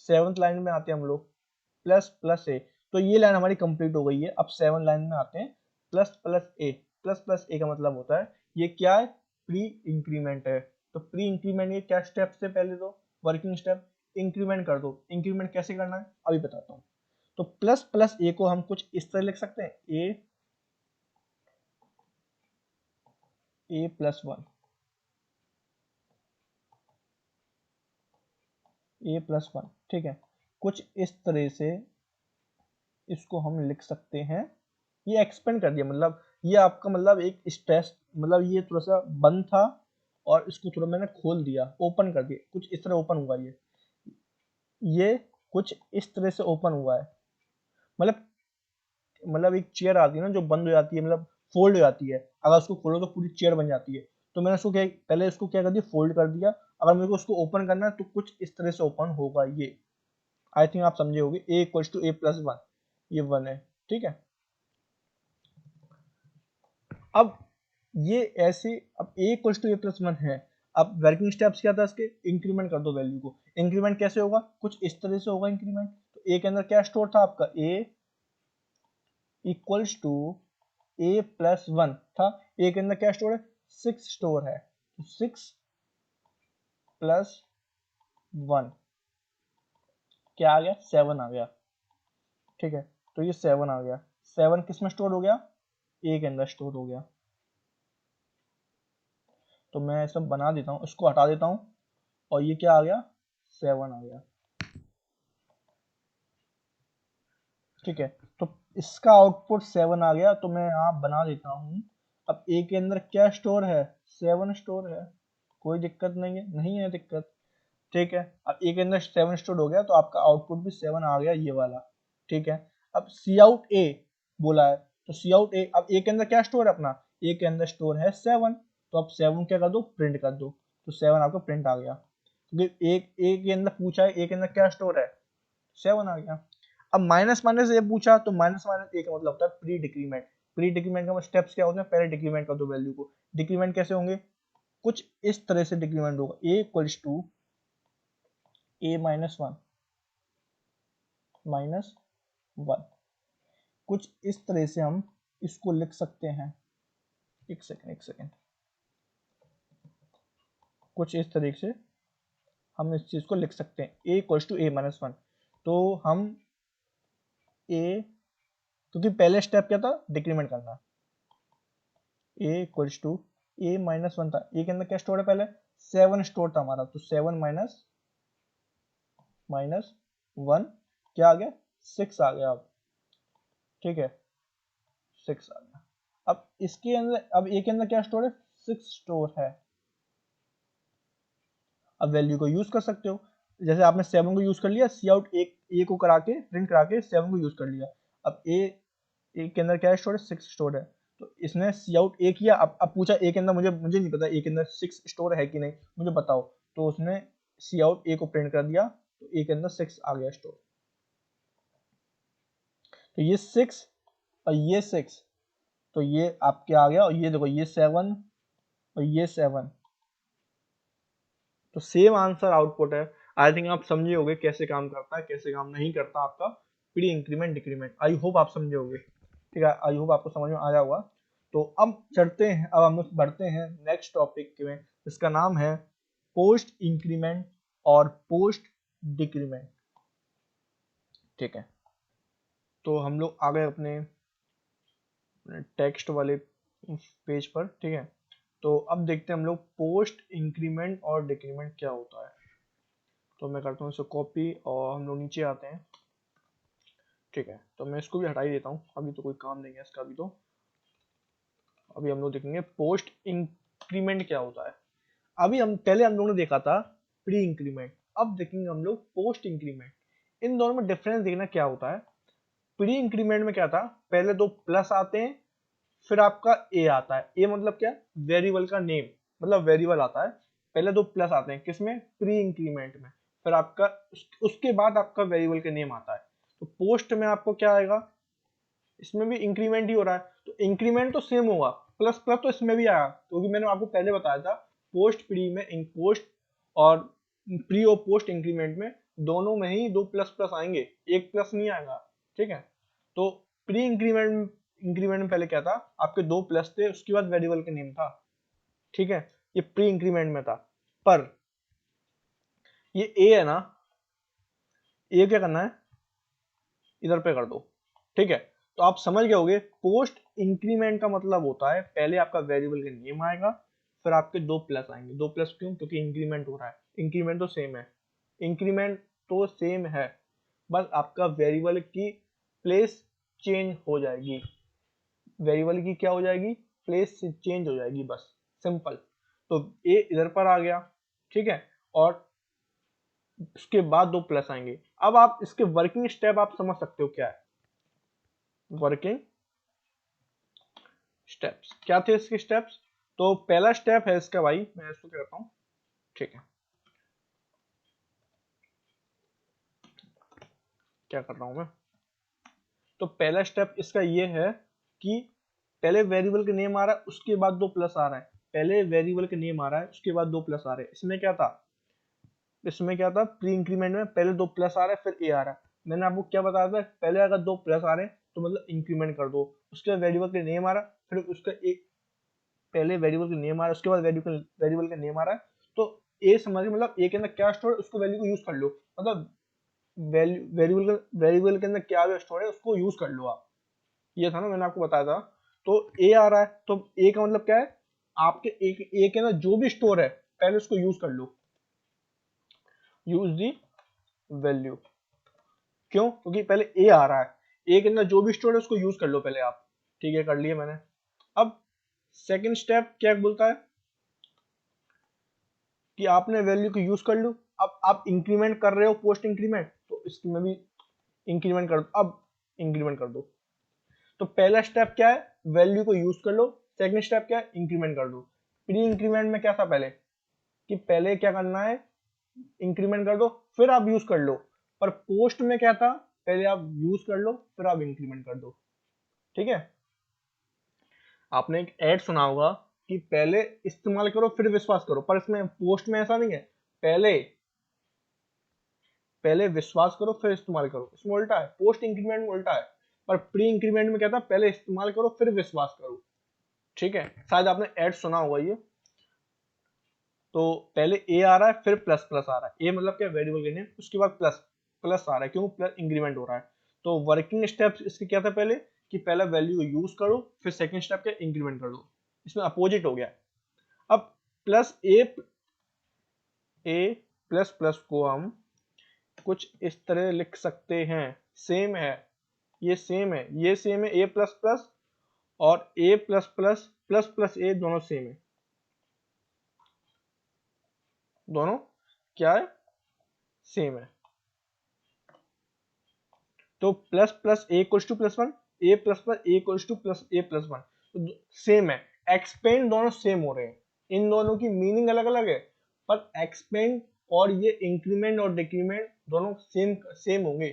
7th लाइन में आते हैं हम लोग, प्लस प्लस ए। तो ये लाइन हमारी कंप्लीट हो गई है। अब 7 लाइन में आते हैं, प्लस प्लस ए। प्लस प्लस ए का मतलब होता है ये क्या है, प्री इंक्रीमेंट है। तो प्री इंक्रीमेंट ये क्या स्टेप से, पहले तो वर्किंग स्टेप, इंक्रीमेंट कर दो। इंक्रीमेंट कैसे करना है अभी बताता हूँ। तो प्लस प्लस ए को हम कुछ इस तरह लिख सकते हैं, ए प्लस 1, ए प्लस 1। ठीक है, कुछ इस तरह से इसको हम लिख सकते हैं। ये एक्सपेंड कर दिया, मतलब ये आपका मतलब एक स्ट्रेस, मतलब ये थोड़ा सा बंद था और इसको थोड़ा मैंने खोल दिया, ओपन कर दिया, कुछ इस तरह ओपन हुआ। ये कुछ इस तरह से ओपन हुआ है। मतलब एक चेयर आती है ना जो बंद हो जाती है, मतलब फोल्ड हो जाती है, अगर उसको खोलो तो पूरी चेयर बन जाती है। तो मैंने इसको क्या, पहले इसको क्या कर दिया, फोल्ड कर दिया। अगर मेरे को उसको ओपन करना है तो कुछ इस तरह से ओपन होगा ये। आई थिंक आप समझे होगे, ए इक्वल्स टू ए प्लस 1, ये 1 है। ठीक है, अब ये ऐसे, अब ए इक्वल्स टू ए प्लस 1 है। अब वर्किंग स्टेप्स क्या था इसके, इंक्रीमेंट कर दो वैल्यू को। इंक्रीमेंट कैसे होगा, कुछ इस तरह से होगा इंक्रीमेंट। तो ए के अंदर क्या स्टोर था आपका, ए इक्वल्स टू ए प्लस 1 था। ए के अंदर क्या स्टोर है, 6 स्टोर है। 6 प्लस 1 क्या आ गया, 7 आ गया। ठीक है, तो ये 7 आ गया। 7 किस में स्टोर हो गया, ए के अंदर स्टोर हो गया। तो मैं सब बना देता हूँ, इसको हटा देता हूँ, और ये क्या आ गया, 7 आ गया। ठीक है, तो इसका आउटपुट 7 आ गया। तो मैं यहाँ बना देता हूँ। अब ए के अंदर क्या स्टोर है, 7 स्टोर है, कोई दिक्कत नहीं है, नहीं है दिक्कत। ठीक है, अब ए के अंदर 7 स्टोर हो गया, तो आपका आउटपुट भी 7 आ गया, ये वाला। ठीक है, अब सी आउट ए बोला है, तो सी आउट ए, अब ए के अंदर क्या स्टोर है अपना, ए के अंदर स्टोर है 7, तो अब 7 क्या कर दो, प्रिंट कर दो, तो 7 आपका प्रिंट आ गया, क्योंकि एक ए के अंदर पूछा है, ए के अंदर क्या स्टोर है, 7 आ गया। अब माइनस माइनस ये पूछा, तो माइनस माइनस ए का मतलब होता है प्री डिक्रीमेंट। प्री डिक्रीमेंट का स्टेप्स क्या होते हैं, पहले डिक्रीमेंट कर दो वैल्यू को। डिक्रीमेंट कैसे होंगे, कुछ इस तरह से डिक्रीमेंट होगा, A equals to A minus 1 minus 1, कुछ इस तरह से हम इसको लिख सकते हैं। एक सेकेंड, कुछ इस तरीके से हम इस चीज को लिख सकते हैं, A equals to A minus 1। तो हम ए, क्योंकि पहले स्टेप क्या था, डिक्रीमेंट करना, ए इक्वल्स टू ए माइनस 1 था, ए के अंदर क्या स्टोर है, पहले 7 स्टोर था हमारा, तो 7 माइनस माइनस 1 क्या आ गया, 6 आ गया। अब ठीक है, 6 आ गया। अब इसके अंदर, अब ए के अंदर क्या स्टोर है, 6 स्टोर है। अब वैल्यू को यूज कर सकते हो, जैसे आपने 7 को यूज कर लिया, सी आउट ए को करा के प्रिंट करा के 7 को यूज कर लिया। अब ए के अंदर क्या स्टोर है, 6 स्टोर है, तो इसने सी आउट ए किया। अब पूछा ए के अंदर, मुझे नहीं पता ए के अंदर 6 स्टोर है कि नहीं, मुझे बताओ, तो उसने सी आउट ए को प्रिंट कर दिया, तो ए के अंदर 6 आ गया स्टोर। तो ये 6 और ये 6, तो ये आपके आ गया, और ये देखो ये 7 और ये 7, तो सेम आंसर आउटपुट है। आई थिंक आप समझे होंगे कैसे काम करता है, कैसे काम नहीं करता आपका pre increment decrement. I hope आप समझे होंगे। ठीक है, आई होप आपको समझ में आया होगा। तो अब चलते हैं, अब हम लोग बढ़ते हैं नेक्स्ट टॉपिक में, इसका नाम है पोस्ट इंक्रीमेंट और पोस्ट डिक्रीमेंट। ठीक है, तो हम लोग आ गए अपने टेक्स्ट वाले पेज पर। ठीक है, तो अब देखते हैं हम लोग पोस्ट इंक्रीमेंट और डिक्रीमेंट क्या होता है। तो मैं करता हूँ इसे कॉपी, और हम लोग नीचे आते हैं। ठीक है, तो मैं इसको भी हटा ही देता हूँ, अभी तो कोई काम नहीं है इसका। अभी हम लोग देखेंगे पोस्ट इंक्रीमेंट क्या होता है। अभी हम पहले हम लोगों ने देखा था प्री इंक्रीमेंट, अब देखेंगे हम लोग पोस्ट इंक्रीमेंट। इन दोनों में डिफरेंस देखना क्या होता है। प्री इंक्रीमेंट में क्या था, पहले 2 प्लस आते हैं, फिर आपका ए आता है। ए मतलब क्या, वेरिएबल का नेम, मतलब वेरिएबल आता है। पहले 2 प्लस आते हैं किसमें, प्री इंक्रीमेंट में, फिर आपका उसके बाद आपका वेरिएबल का नेम आता है। तो पोस्ट में आपको क्या आएगा, इसमें भी इंक्रीमेंट ही हो रहा है, तो इंक्रीमेंट तो सेम होगा, प्लस प्लस तो इसमें भी आया, क्योंकि मैंने आपको पहले बताया था पोस्ट प्री में, पोस्ट और प्री और पोस्ट इंक्रीमेंट में दोनों में ही 2 प्लस प्लस आएंगे, एक प्लस नहीं आएगा। ठीक है, तो प्री इंक्रीमेंट में पहले क्या था, आपके 2 प्लस थे, उसके बाद वेरिएबल का नेम था। ठीक है, ये प्री इंक्रीमेंट में था। पर ये ए है ना, ए क्या करना है, इधर पे कर दो। ठीक है, तो आप समझ गए होगे पोस्ट इंक्रीमेंट का मतलब होता है पहले आपका वेरिएबल का नेम आएगा, फिर आपके 2 प्लस आएंगे। 2 प्लस क्यों, क्योंकि इंक्रीमेंट हो रहा है, इंक्रीमेंट तो सेम है, इंक्रीमेंट तो सेम है, बस आपका वेरिएबल की प्लेस चेंज हो जाएगी, वेरिएबल की क्या हो जाएगी, प्लेस चेंज हो जाएगी, बस सिंपल। तो ए इधर पर आ गया। ठीक है, और उसके बाद 2 प्लस आएंगे। अब आप इसके वर्किंग स्टेप आप समझ सकते हो क्या है, वर्किंग स्टेप्स क्या थे इसके स्टेप्स। तो पहला स्टेप है इसका भाई, मैं इसको क्या करता हूँ। ठीक है, क्या कर रहा हूं मैं, तो पहला स्टेप इसका ये है कि पहले वेरिएबल का नेम आ रहा है, उसके बाद 2 प्लस आ रहा है, पहले वेरिएबल का नेम आ रहा है, उसके बाद 2 प्लस आ रहे हैं। इसमें क्या था, प्री इंक्रीमेंट में पहले 2 प्लस आ रहा है, फिर ए आ रहा है। मैंने आपको क्या बताया था, पहले अगर 2 प्लस आ रहे हैं तो मतलब इंक्रीमेंट कर दो, उसके बाद वेरिएबल का नेम आ रहा है, फिर उसका ए, पहले वेरिएबल का नेम आ रहा है, उसके बाद वेरिएबल का नेम आ रहा है, तो ए समझ के मतलब ए के अंदर क्या स्टोर है उसको वैल्यू को यूज कर लो, मतलब वेरिएबल के अंदर क्या स्टोर है उसको यूज कर लो आप। ये था ना, मैंने आपको बताया था। तो ए आ रहा है, तो ए का मतलब क्या है, आपके ए के अंदर जो भी स्टोर है पहले उसको यूज कर लो, यूज दी वैल्यू। क्यों? क्योंकि पहले ए आ रहा है, ए के अंदर जो भी स्टोर है उसको यूज कर लो पहले आप। ठीक है, कर लिए मैंने। अब सेकंड स्टेप क्या बोलता है कि आपने वैल्यू को यूज कर लो, अब आप इंक्रीमेंट कर रहे हो पोस्ट इंक्रीमेंट, तो इसमें भी इंक्रीमेंट कर दो, अब इंक्रीमेंट कर दो। तो पहला स्टेप क्या है, वैल्यू को यूज कर लो। सेकंड स्टेप क्या है, इंक्रीमेंट कर दो। प्री इंक्रीमेंट में क्या था पहले, कि पहले क्या करना है, इंक्रीमेंट कर दो फिर आप यूज कर लो। पर पोस्ट में क्या था, पहले आप यूज कर लो फिर आप इंक्रीमेंट कर दो। ठीक है, आपने एक ऐड सुना होगा कि पहले इस्तेमाल करो फिर विश्वास करो, पर इसमें पोस्ट में ऐसा नहीं है, पहले पहले विश्वास करो फिर इस्तेमाल करो, इसमें उल्टा है। पोस्ट इंक्रीमेंट में उल्टा है, पर प्री इंक्रीमेंट में क्या था, पहले इस्तेमाल करो फिर विश्वास करो। ठीक है, शायद आपने ऐड सुना होगा ये। तो पहले ए आ रहा है फिर प्लस प्लस आ रहा है, ए मतलब क्या, वेरिएबल के नेम, उसके बाद प्लस प्लस आ रहा है, क्यों, प्लस इंक्रीमेंट हो रहा है। तो वर्किंग स्टेप्स इसके क्या था पहले, कि पहला वैल्यू को यूज करो, फिर सेकंड स्टेप क्या, इंक्रीमेंट कर दो। इसमें अपोजिट हो गया। अब प्लस ए प्लस प्लस को हम कुछ इस तरह लिख सकते हैं, सेम है, ये सेम है, ये सेम है, ए प्लस प्लस और ए प्लस प्लस प्लस प्लस ए दोनों सेम है, दोनों क्या है, सेम है। तो प्लस प्लस ए इक्वल्स टू प्लस वन, ए प्लस प्लस ए इक्वल्स टू प्लस ए प्लस वन, तो सेम है। एक्सपेंड दोनों सेम हो रहे हैं, इन दोनों की मीनिंग अलग अलग है, पर एक्सपेंड और ये इंक्रीमेंट और डिक्रीमेंट दोनों सेम सेम होंगे।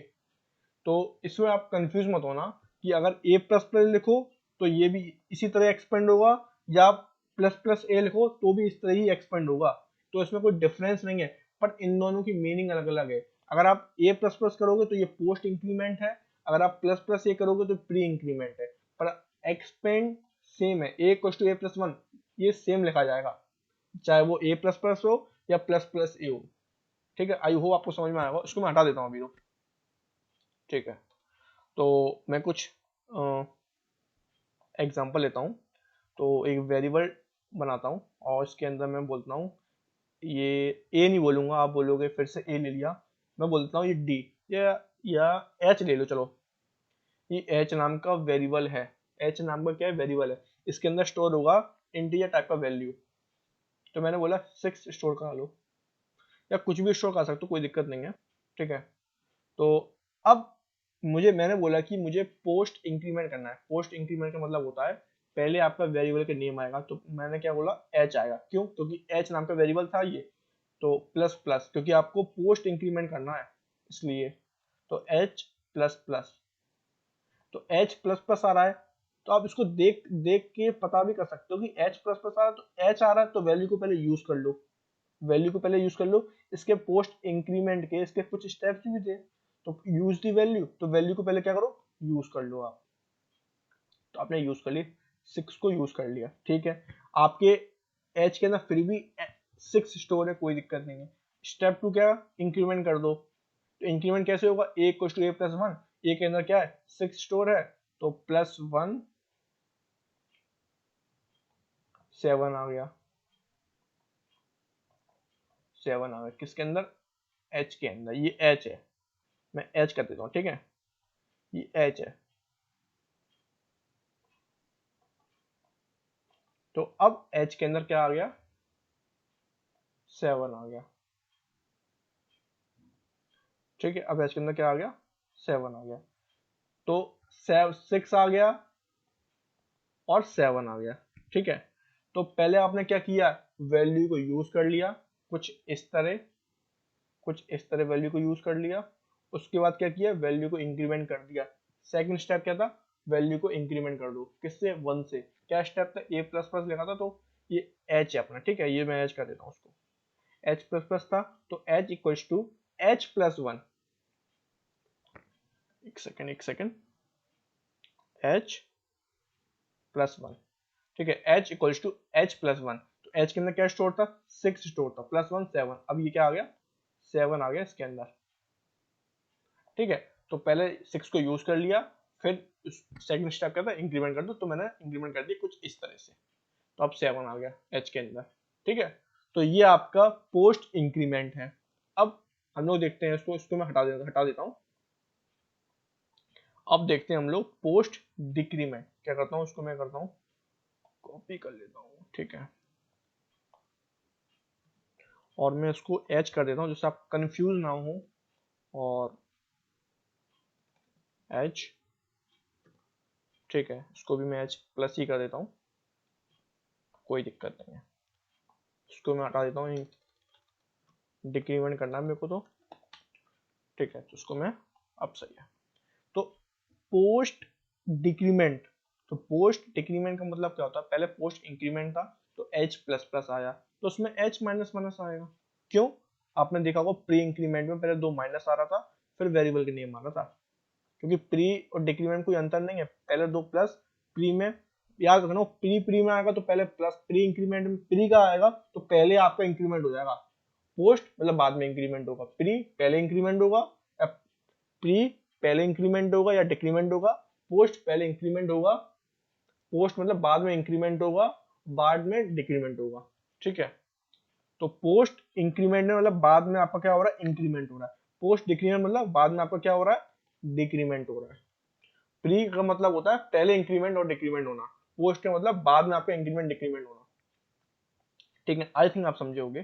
तो इसमें आप कंफ्यूज मत होना कि अगर ए प्लस प्लस लिखो तो ये भी इसी तरह एक्सपेंड होगा, या प्लस प्लस ए लिखो तो भी इस तरह ही एक्सपेंड होगा। तो इसमें कोई डिफरेंस नहीं है, पर इन दोनों की मीनिंग अलग अलग है। अगर आप ए प्लस प्लस करोगे तो ये पोस्ट इंक्रीमेंट है, अगर आप प्लस प्लस ए करोगे तो प्री इंक्रीमेंट है। पर एक्सपेंड सेम है, A equals to A plus one, ये सेम लिखा जाएगा, चाहे वो ए प्लस प्लस हो या प्लस प्लस ए हो। ठीक है, आई होप आपको समझ में आएगा। इसको मैं हटा देता हूँ अभी तो। ठीक है, तो मैं कुछ एग्जांपल लेता हूँ। तो एक वेरिएबल बनाता हूँ और इसके अंदर मैं बोलता हूँ, ये ए नहीं बोलूँगा, आप बोलोगे फिर से ए ले लिया, मैं बोलता हूँ ये डी या एच ले लो, चलो ये एच नाम का वेरिएबल है। एच नाम का क्या है, वेरिएबल है, इसके अंदर स्टोर होगा इंटीजर टाइप का वैल्यू। तो मैंने बोला 6 स्टोर करा लो, या कुछ भी स्टोर कर सकते हो, कोई दिक्कत नहीं है। ठीक है, तो अब मैंने बोला कि मुझे पोस्ट इंक्रीमेंट करना है। पोस्ट इंक्रीमेंट का मतलब होता है पहले आपका वेरिएबल का नेम आएगा, तो मैंने क्या बोला, एच आएगा। क्यों? क्योंकि एच नाम का वेरिएबल था ये, तो प्लस प्लस, क्योंकि आपको पोस्ट इंक्रीमेंट करना है इसलिए। तो एच प्लस प्लस, तो एच प्लस प्लस आ रहा है, तो आप इसको देख देख के पता भी कर सकते हो कि एच प्लस प्लस आ रहा है, तो एच आ रहा है तो वैल्यू को पहले यूज कर लो, वैल्यू को पहले यूज कर लो। इसके पोस्ट इंक्रीमेंट के इसके कुछ स्टेप्स भी थे, तो यूज दी वैल्यू, तो वैल्यू को पहले क्या करो, यूज कर लो आप। तो आपने यूज कर ली, 6 को यूज कर लिया। ठीक है, आपके एच के अंदर फिर भी 6 स्टोर है, कोई दिक्कत नहीं है। स्टेप 2 क्या, इंक्रीमेंट कर दो। तो इंक्रीमेंट कैसे होगा, A equal to A plus one, A के अंदर क्या है, 6 स्टोर है, तो प्लस वन 7 आ गया, 7 आ गया किसके अंदर, एच के अंदर। ये एच है, मैं एच कर देता हूँ। ठीक है, ये एच है। तो अब एच के अंदर क्या आ गया, 7 आ गया। ठीक है, अब एच के अंदर क्या आ गया, 7 आ गया। तो 6 आ गया और 7 आ गया। ठीक है, तो पहले आपने क्या किया, वैल्यू को यूज कर लिया, कुछ इस तरह, कुछ इस तरह वैल्यू को यूज कर लिया। उसके बाद क्या किया, वैल्यू को इंक्रीमेंट कर दिया। सेकंड स्टेप क्या था, वैल्यू को इंक्रीमेंट कर दो, किससे, 1 से। क्या स्टेप था, ए प्लस प्लस लिखा था, तो ये एच है अपना। ठीक है, ये मैं एच कर देता हूँ उसको, एच प्लस प्लस था, तो h equals to h plus one, एक सेकेंड एच प्लस वन। ठीक है, h equals to h plus 1, तो h के अंदर क्या स्टोर था, 6 स्टोर था, प्लस 1 7, अब ये क्या आ गया, 7 आ गया इसके अंदर। ठीक है, तो पहले 6 को यूज कर लिया, फिर सेकंड स्टेप क्या था, इंक्रीमेंट कर दो, तो मैंने इंक्रीमेंट कर दिया कुछ इस तरह से, तो अब 7 आ गया h के अंदर। ठीक है, तो ये आपका पोस्ट इंक्रीमेंट है। अब हम लोग देखते हैं इसको मैं हटा देता हूँ। अब देखते हैं हम लोग पोस्ट डिक्रीमेंट, क्या करता हूँ, उसको मैं करता हूँ कॉपी कर लेता हूँ। ठीक है, और मैं इसको एच कर देता हूँ जिससे आप कंफ्यूज ना हो, और एच, ठीक है, इसको भी मैं एच प्लस ही कर देता हूँ, कोई दिक्कत नहीं है। इसको मैं हटा देता हूँ, डिक्रीमेंट करना है मेरे को, तो ठीक है, तो उसको मैं, अब सही है। तो पोस्ट डिक्रीमेंट, तो पोस्ट डिक्रीमेंट का मतलब क्या होता है, पहले पोस्ट इंक्रीमेंट था तो एच प्लस प्लस आया, तो उसमें एच माइनस माइनस आएगा। क्यों, आपने देखा होगा प्री इंक्रीमेंट में पहले 2 माइनस आ रहा था, फिर वेरिएबल के नेम आ रहा था, क्योंकि प्री और डिक्रीमेंट कोई अंतर नहीं है, पहले 2 प्लस, प्री में याद रखना, प्री प्री में आएगा तो पहले प्लस, प्री इंक्रीमेंट में प्री का आएगा तो पहले आपका इंक्रीमेंट हो जाएगा, पोस्ट मतलब बाद में इंक्रीमेंट होगा, प्री पहले इंक्रीमेंट होगा, प्री पहले इंक्रीमेंट होगा या डिक्रीमेंट होगा, पोस्ट पहले इंक्रीमेंट होगा, पोस्ट मतलब बाद में इंक्रीमेंट होगा, बाद में डिक्रीमेंट होगा। ठीक है, तो पोस्ट इंक्रीमेंट मतलब बाद में आपका क्या हो रहा है, इंक्रीमेंट हो रहा है, पोस्ट डिक्रीमेंट मतलब बाद में आपका क्या हो रहा है, डिक्रीमेंट हो रहा है। प्री का मतलब होता है पहले इंक्रीमेंट और डिक्रीमेंट होना, पोस्ट का मतलब बाद में आपका इंक्रीमेंट डिक्रीमेंट होना। ठीक है, आई थिंक आप समझे होंगे।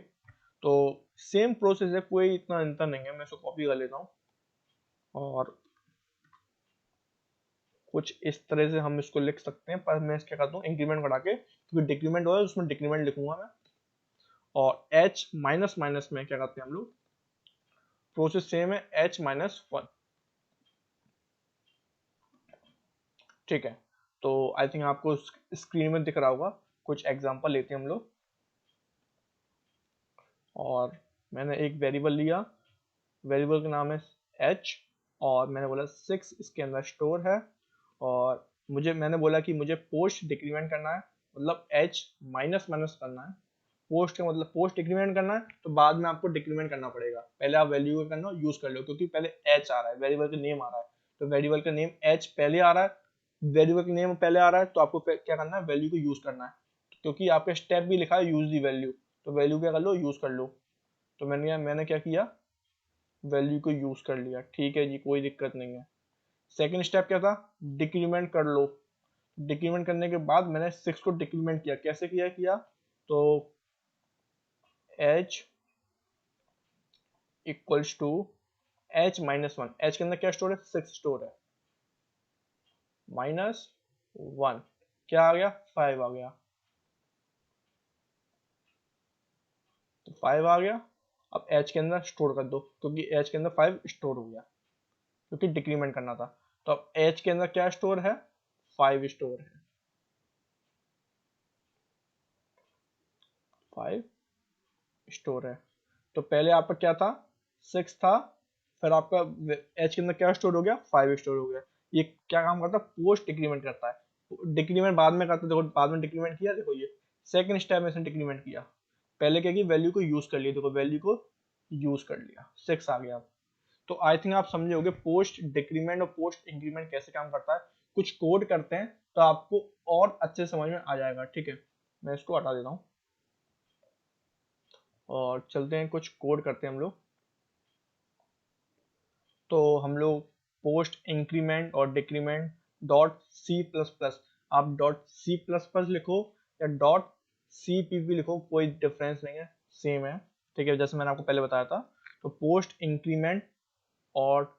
तो सेम प्रोसेस है, कोई इतना अंतर नहीं है, मैं इसको कॉपी कर लेता हूँ, और कुछ इस तरह से हम इसको लिख सकते हैं, पर मैं क्या करता हूँ, इंक्रीमेंट बढ़ा के, क्योंकि डिक्रीमेंट हो रहा है उसमें डिक्रीमेंट लिखूंगा मैं, और h माइनस माइनस में क्या करते हैं हम लोग, प्रोसेस सेम है, h माइनस 1। ठीक है, तो आई थिंक आपको स्क्रीन में दिख रहा होगा, कुछ एग्जांपल लेते हैं हम लोग, और मैंने एक वेरिएबल लिया, वेरिएबल का नाम है h, और मैंने बोला 6 इसके अंदर स्टोर है, और मैंने बोला कि मुझे पोस्ट डिक्रीमेंट करना है, मतलब h माइनस माइनस करना है, पोस्ट का मतलब पोस्ट डिक्रीमेंट करना है, तो बाद में आपको डिक्रीमेंट करना पड़ेगा, पहले आप वैल्यू का करना यूज कर लो, क्योंकि पहले h आ रहा है, वेरिएबल का नेम आ रहा है, तो वेरिएबल का नेम h पहले आ रहा है, वेरिएबल का नेम पहले आ रहा है, तो आपको क्या करना है, वैल्यू को यूज करना है, क्योंकि आपके स्टेप भी लिखा है यूज दी वैल्यू, तो वैल्यू क्या कर लो, यूज कर लो। तो मैंने क्या किया, वैल्यू को यूज कर लिया, ठीक है जी, कोई दिक्कत नहीं है। सेकंड स्टेप क्या था, डिक्रीमेंट कर लो, डिक्रीमेंट करने के बाद मैंने 6 को डिक्रीमेंट किया, कैसे किया, तो h equals to h minus 1, h के अंदर क्या स्टोर है, 6 स्टोर है, माइनस 1 क्या आ गया, 5 आ गया, तो 5 आ गया। अब h के अंदर स्टोर कर दो, क्योंकि h के अंदर 5 स्टोर हो गया, क्योंकि डिक्रीमेंट करना था, तो अब h के अंदर क्या स्टोर है, 5 स्टोर है, 5 स्टोर है। तो पहले आपका क्या था, 6 था, फिर आपका h के अंदर क्या स्टोर हो गया, 5 स्टोर हो गया। ये क्या काम करता है, पोस्ट डिक्रीमेंट करता है, डिक्रीमेंट बाद में करता है, देखो बाद में डिक्रीमेंट किया, देखो ये सेकंड स्टेप में इसने डिक्रीमेंट किया, पहले क्या की वैल्यू को यूज कर लिया, देखो वैल्यू को यूज कर लिया, 6 आ गया। तो आई थिंक आप समझे होंगे पोस्ट डिक्रीमेंट और पोस्ट इंक्रीमेंट कैसे काम करता है, कुछ कोड करते हैं तो आपको और अच्छे समझ में आ जाएगा। ठीक है, मैं इसको हटा देता हूँ, और चलते हैं कुछ कोड करते हैं हम लोग। तो हम लोग पोस्ट इंक्रीमेंट और decrement dot C plus plus, आप डॉट सी प्लस प्लस लिखो या डॉट सी पी पी लिखो, कोई डिफरेंस नहीं है, सेम है। ठीक है, जैसे मैंने आपको पहले बताया था, तो पोस्ट इंक्रीमेंट और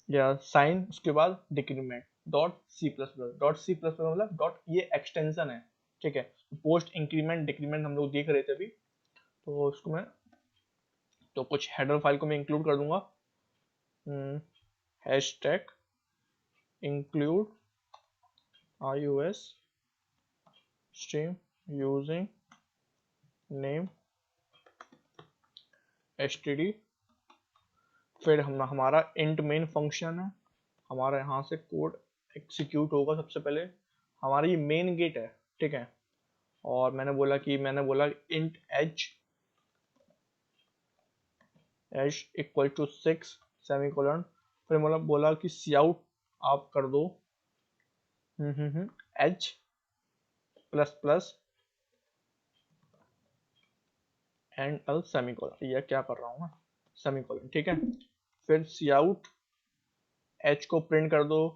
या साइन उसके बाद decrement dot C plus plus, dot C plus plus मतलब डॉट, ये एक्सटेंशन है। ठीक है, पोस्ट इंक्रीमेंट डिक्रीमेंट हम लोग देख रहे थे अभी, तो उसको मैं, तो कुछ हेडर फाइल को मैं इंक्लूड कर दूंगा, hashtag include iOS stream using name std, फिर हमारा int main फंक्शन है, हमारा यहाँ से कोड एग्जीक्यूट होगा, सबसे पहले हमारा ये मेन गेट है। ठीक है। और मैंने बोला int h equal to 6 semicolon, फिर मतलब बोला कि सी आउट आप कर दो h plus plus and l semicolon, ये क्या कर रहा हूँ मैं, सेमीकोलन, ठीक है। फिर सी आउट एच को प्रिंट कर दो,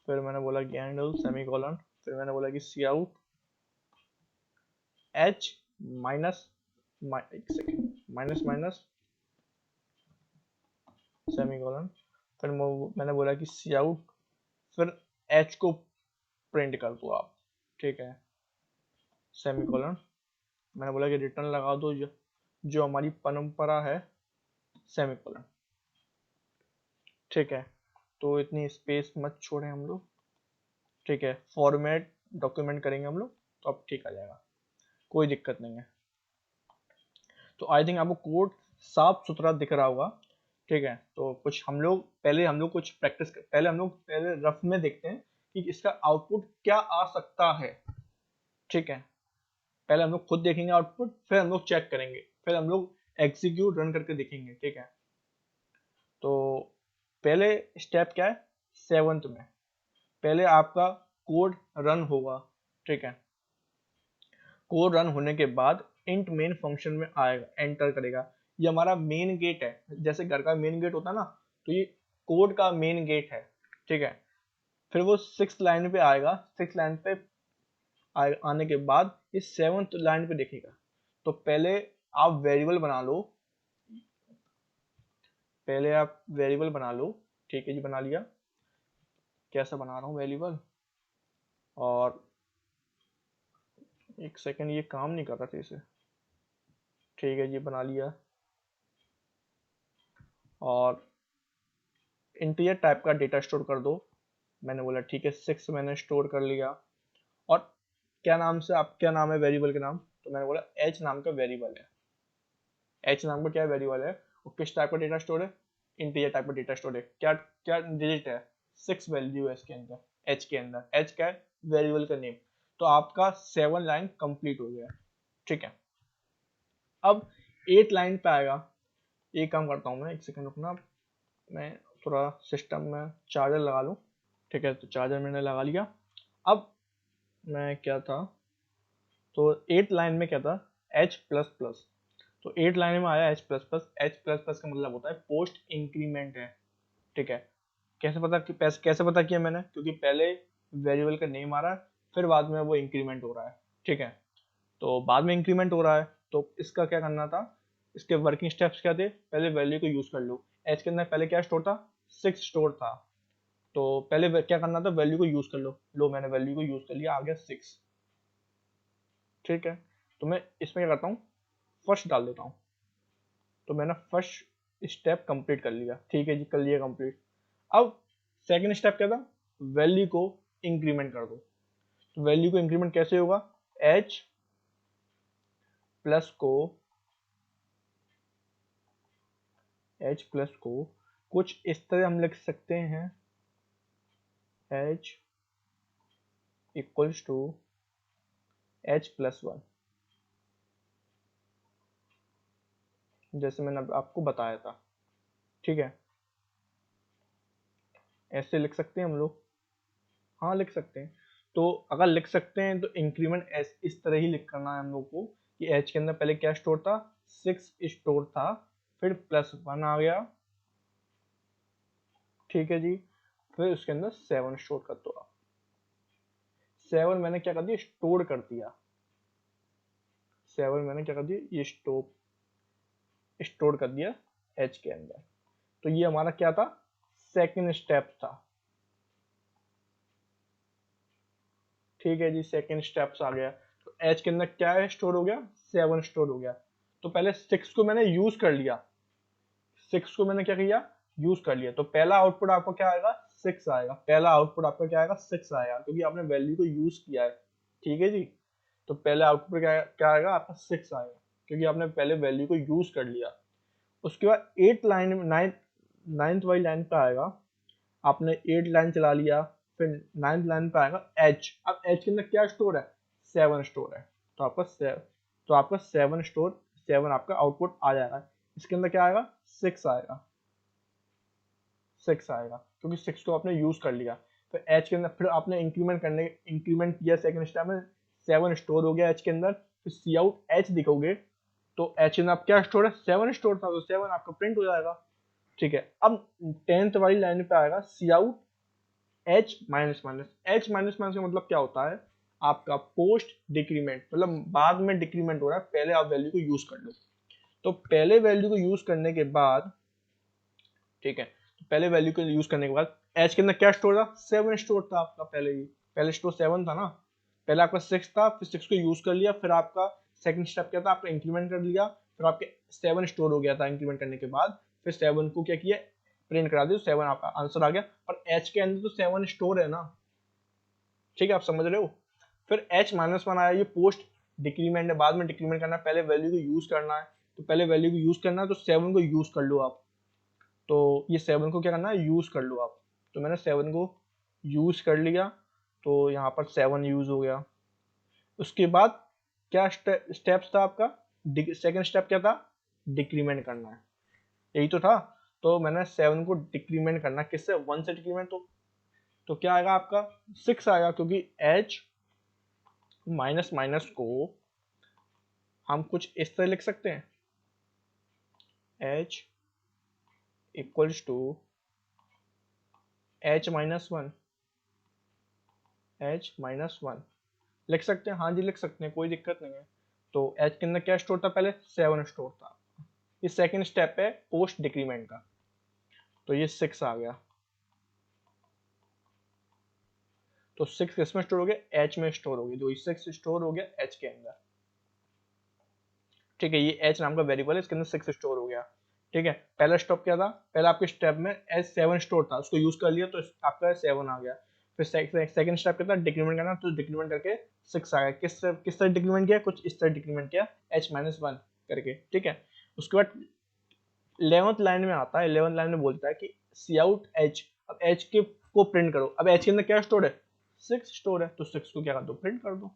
फिर मैंने बोला कि एंड एल सेमीकोलन, फिर मैंने बोला कि सी आउट एच माइनस एक सेकेंड माइनस माइनस सेमीकोलन, फिर मैंने बोला कि सी आउट, फिर एच को प्रिंट कर दो आप, ठीक है, सेमीकोलन। मैंने बोला कि रिटर्न लगा दो जो हमारी परंपरा है, सेमीकोलन, ठीक है। तो इतनी स्पेस मत छोड़ें हम लोग, ठीक है। फॉर्मेट डॉक्यूमेंट करेंगे हम लोग तो अब ठीक आ जाएगा, कोई दिक्कत नहीं है। तो आई थिंक आपको कोड साफ सुथरा दिख रहा होगा, ठीक है। तो कुछ हम लोग पहले कुछ प्रैक्टिस पहले रफ में देखते हैं कि इसका आउटपुट क्या आ सकता है, ठीक है। पहले हम लोग खुद देखेंगे आउटपुट, फिर हम लोग चेक करेंगे, फिर हम लोग एग्जीक्यूट रन करके देखेंगे, ठीक है। तो पहले स्टेप क्या है, 7th में पहले आपका कोड रन होगा, ठीक है। कोड रन होने के बाद इंट मेन फंक्शन में आएगा, एंटर करेगा। ये हमारा मेन गेट है, जैसे घर का मेन गेट होता है ना, तो ये कोड का मेन गेट है, ठीक है। फिर वो 6th लाइन पे आएगा, 6th लाइन पे आने के बाद इस 7th लाइन पे देखेगा। तो पहले आप वेरिएबल बना लो, ठीक है जी, बना लिया। कैसे बना रहा हूँ वेरिएबल, और एक सेकंड ये काम नहीं कर रहा था इसे, ठीक है जी, बना लिया। और इंटीजर टाइप का डेटा स्टोर कर दो, मैंने बोला ठीक है, 6 मैंने स्टोर कर लिया। और क्या नाम है वेरिएबल का नाम, तो मैंने बोला एच नाम का वेरिएबल है, एच नाम का क्या वेरिएबल है, वो किस टाइप का डेटा स्टोर है, इंटीजर टाइप का डेटा स्टोर है। क्या क्या डिजिट है, 6 वैल्यू है इसके अंदर, एच के अंदर, एच क्या है, वेरिएबल का नेम। तो आपका 7 लाइन कंप्लीट हो गया, ठीक है। अब 8 लाइन पे आएगा, एक काम करता हूँ मैं, एक सेकंड रुकना, मैं थोड़ा सिस्टम में चार्जर लगा लूँ, ठीक है। तो चार्जर मैंने लगा लिया। अब मैं क्या था, तो 8 लाइन में क्या था, एच प्लस प्लस, तो 8 लाइन में आया H plus plus. H plus plus का मतलब होता है पोस्ट इंक्रीमेंट है, ठीक है। कैसे पता किया मैंने, क्योंकि पहले वेरिएबल का नेम आ रहा है, फिर बाद में वो इंक्रीमेंट हो रहा है, ठीक है। तो बाद में इंक्रीमेंट हो रहा है, तो इसका क्या करना था, इसके वर्किंग स्टेप्स क्या थे, पहले वैल्यू को यूज कर लो। एच के अंदर पहले क्या स्टोर था, 6 स्टोर था, तो पहले क्या करना था, वैल्यू को यूज कर लो मैंने वैल्यू को यूज कर लिया, आ गया 6, ठीक है। तो मैं इसमें क्या करता हूँ, फर्स्ट डाल देता हूँ, तो मैंने फर्स्ट स्टेप कंप्लीट कर लिया, ठीक है जी, कर लिया कंप्लीट। अब सेकंड स्टेप क्या था, वैल्यू को इंक्रीमेंट कर दो। तो वैल्यू को इंक्रीमेंट कैसे होगा, एच प्लस को कुछ इस तरह हम लिख सकते हैं, h equals to h plus 1, जैसे मैंने आपको बताया था, ठीक है। ऐसे लिख सकते हैं हम लोग, हाँ लिख सकते हैं। तो अगर लिख सकते हैं तो इंक्रीमेंट इस तरह ही लिख करना है हम लोग को, कि h के अंदर पहले क्या स्टोर था, 6 स्टोर था, फिर प्लस 1 आ गया, ठीक है जी। फिर उसके अंदर 7 स्टोर कर दो आप, 7 मैंने क्या कर दिया, स्टोर कर दिया, 7 मैंने क्या कर दिया, ये स्टोर कर दिया एच के अंदर। तो ये हमारा क्या था, सेकंड स्टेप था, ठीक है जी, सेकंड स्टेप्स आ गया। तो एच के अंदर क्या है, स्टोर हो गया, 7 स्टोर हो गया। तो पहले 6 को मैंने यूज कर लिया, 6 को मैंने क्या किया, यूज कर लिया। तो पहला आउटपुट आपका क्या आएगा, 6 आएगा, पहला आउटपुट आपका क्या आएगा, 6 आएगा, क्योंकि आपने वैल्यू को यूज किया है, ठीक है जी। तो पहले आउटपुट क्या आएगा आपका, 6 आएगा, क्योंकि आपने पहले वैल्यू को यूज कर लिया। उसके बाद 8 लाइन, नाइन्थ वाली लाइन पे आएगा, आपने 8 लाइन चला लिया, फिर 9th लाइन पे आएगा एच। अब एच के अंदर क्या स्टोर है, 7 स्टोर है। तो आपका 7 स्टोर, 7 आपका आउटपुट आ जाएगा। इसके अंदर क्या आएगा, 6 आएगा, 6 आएगा क्योंकि 6 को आपने यूज कर लिया। फिर एच के अंदर फिर आपने इंक्रीमेंट किया सेकंड स्टेप में, 7 स्टोर हो गया एच के अंदर। फिर सी आउट एच दिखोगे तो एच के अंदर आप क्या स्टोर है, 7 स्टोर था, तो 7 आपका प्रिंट हो जाएगा। ठीक है, अब 10th वाली लाइन पे आएगा C out H minus minus. H minus minus का मतलब क्या होता है, आपका पोस्ट डिक्रीमेंट, मतलब बाद में डिक्रीमेंट हो रहा है, पहले आप वैल्यू को यूज कर लो। तो पहले वैल्यू को यूज करने के बाद, ठीक है, तो पहले वैल्यू को यूज करने के बाद एच के अंदर क्या स्टोर था, 7 स्टोर था आपका पहले ही, पहले स्टोर 7 था ना, पहले आपका 6 था, फिर 6 को यूज कर लिया, फिर आपका सेकंड स्टेप क्या था, आपका इंक्रीमेंट कर लिया, फिर आपके 7 स्टोर हो गया था इंक्रीमेंट करने के बाद, फिर 7 को क्या किया, प्रिंट करा दिया, 7 आपका आंसर आ गया। और एच के अंदर तो 7 स्टोर है ना, ठीक है, आप समझ रहे हो। फिर एच माइनस वन आया, ये पोस्ट डिक्रीमेंट है, बाद में डिक्रीमेंट करना है, पहले वैल्यू को यूज करना है। तो पहले वैल्यू को यूज करना है तो 7 को यूज कर लो आप। तो ये 7 को क्या करना है, यूज कर लो आप। तो मैंने 7 को यूज कर लिया, तो यहाँ पर 7 यूज हो गया। उसके बाद क्या स्टेप्स था आपका, सेकंड स्टेप क्या था, डिक्रीमेंट करना है, यही तो था। तो मैंने 7 को डिक्रीमेंट करना, किससे, 1 से डिक्रीमेंट। तो क्या आएगा आपका, 6 आएगा, क्योंकि एच माइनस माइनस को हम कुछ इस तरह लिख सकते हैं, h equals to h minus one, h minus one लिख सकते हैं, हाँ जी लिख सकते हैं, कोई दिक्कत नहीं है। तो एच के अंदर क्या स्टोर था, पहले 7 स्टोर था। ये सेकंड स्टेप है पोस्ट डिक्रीमेंट का, तो ये 6 आ गया। तो 6 किस में स्टोर हो गया, एच में स्टोर हो गया, तो 6 स्टोर हो गया एच के अंदर। ठीक है, ये एच नाम का वेरिएबल है, इसके अंदर 6 स्टोर हो गया। ठीक है, पहला स्टेप क्या था, पहला आपके स्टेप में एच 7 स्टोर था, उसको यूज कर लिया तो आपका 7 आ गया। फिर सेकंड स्टेप क्या था, डिक्रीमेंट करना, तो डिक्रीमेंट करके 6 आ गया। किस तरह डिक्रीमेंट किया, कुछ इस तरह डिक्रीमेंट किया, एच माइनस वन करके। ठीक है, उसके बाद 11th लाइन में आता है, 11th लाइन में बोलता है कि सी आउट एच। अब एच के को प्रिंट करो। अब एच के अंदर क्या स्टोर है, 6 स्टोर है, तो 6 को क्या कर दो, प्रिंट कर दो,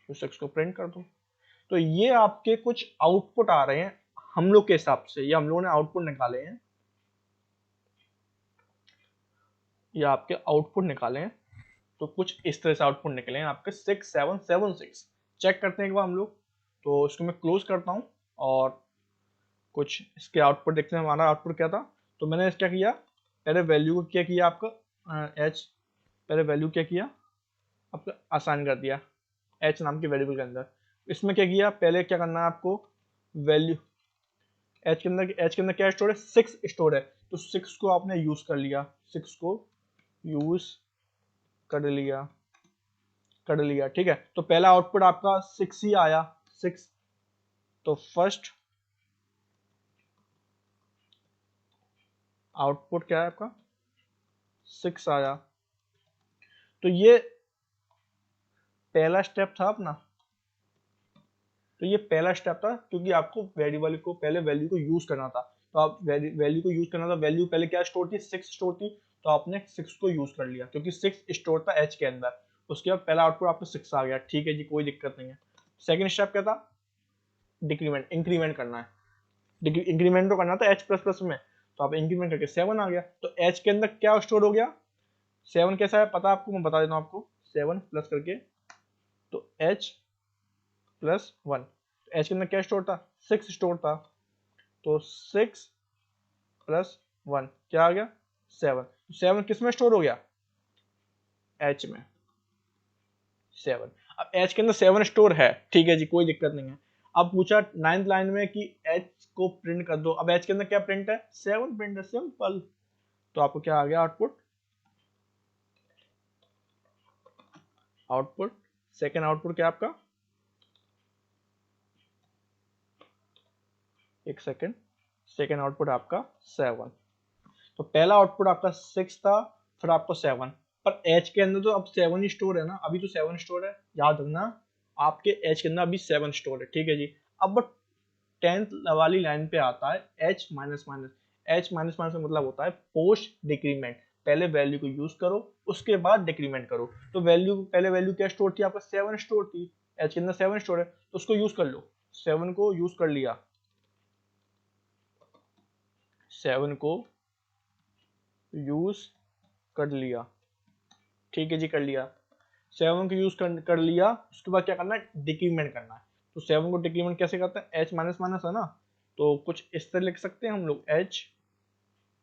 तो 6 को प्रिंट कर दो। तो ये आपके कुछ आउटपुट आ रहे हैं हम लोग के हिसाब से, ये हम लोगों ने आउटपुट निकाले हैं, ये आपके आउटपुट निकाले हैं। तो कुछ इस तरह से आउटपुट निकले हैं आपके 6776। चेक करते हैं एक बार हम लोग। तो इसको मैं क्लोज करता हूं और कुछ इसके आउटपुट देखते हैं, हमारा आउटपुट क्या था। तो मैंने क्या किया, पहले वैल्यू को क्या किया आपका एच, पहले वैल्यू क्या किया आपका आसान कर दिया एच नाम के वेरिएबल के अंदर। इसमें क्या किया, पहले क्या करना है आपको, वैल्यू एच के अंदर क्या स्टोर है, 6 स्टोर है, तो 6 को आपने यूज कर लिया, 6 को यूज कर लिया। ठीक है, तो पहला आउटपुट आपका 6 ही आया, 6। तो फर्स्ट आउटपुट क्या है आपका, 6 आया। तो ये पहला स्टेप था अपना, तो ये पहला स्टेप था, क्योंकि आपको वेरिएबल को पहले वैल्यू को यूज करना था। तो आप वैल्यू को यूज करना था, वैल्यू पहले क्या स्टोर थी, 6 स्टोर थी, तो आपने 6 को यूज कर लिया क्योंकि 6 स्टोर था एच के अंदर। उसके बाद पहला आउटपुट आपको 6 आ गया। ठीक है जी, कोई दिक्कत नहीं है। सेकंड स्टेप क्या था, डिक्रीमेंट, इंक्रीमेंट करना है, इंक्रीमेंट तो करना था एच प्लस प्लस में, तो आप इंक्रीमेंट करके 7 आ गया। तो एच के अंदर क्या स्टोर हो गया, 7 कैसा है पता आपको, मैं बता देता हूँ आपको, 7 प्लस करके, तो एच प्लस वन, एच के अंदर क्या स्टोर था, 6 स्टोर था, तो 6 प्लस वन क्या आ गया, 7। 7 किस में स्टोर हो गया, एच में, 7। अब एच के अंदर 7 स्टोर है, ठीक है जी, कोई दिक्कत नहीं है। अब पूछा 9th लाइन में कि एच को प्रिंट कर दो। अब एच के अंदर क्या प्रिंट है, 7 प्रिंट है, सिंपल। तो आपको क्या आ गया आउटपुट, सेकंड आउटपुट क्या आपका, एक सेकंड, सेकंड आउटपुट आपका 7। तो पहला आउटपुट आपका 6 था, फिर आपको 7, पर एच के अंदर तो अब 7 ही स्टोर है ना, अभी तो 7 स्टोर है, याद रखना आपके एच के अंदर अभी 7 स्टोर है। ठीक है जी, अब 10th वाली लाइन पे आता है H minus minus. H minus minus का मतलब होता है पोस्ट डिक्रीमेंट, पहले वैल्यू को यूज करो, उसके बाद डिक्रीमेंट करो। तो वैल्यू, पहले वैल्यू क्या स्टोर थी आपका, 7 स्टोर थी, एच के अंदर 7 स्टोर है, तो उसको यूज कर लो। 7 को यूज कर लिया, 7 को यूज कर लिया, ठीक है जी, कर लिया। 7 को यूज कर लिया, उसके बाद क्या करना है, डिक्रीमेंट करना है। तो 7 को डिक्रीमेंट कैसे करते हैं, एच माइनस माइनस है ना, तो कुछ इस तरह लिख सकते हैं हम लोग, एच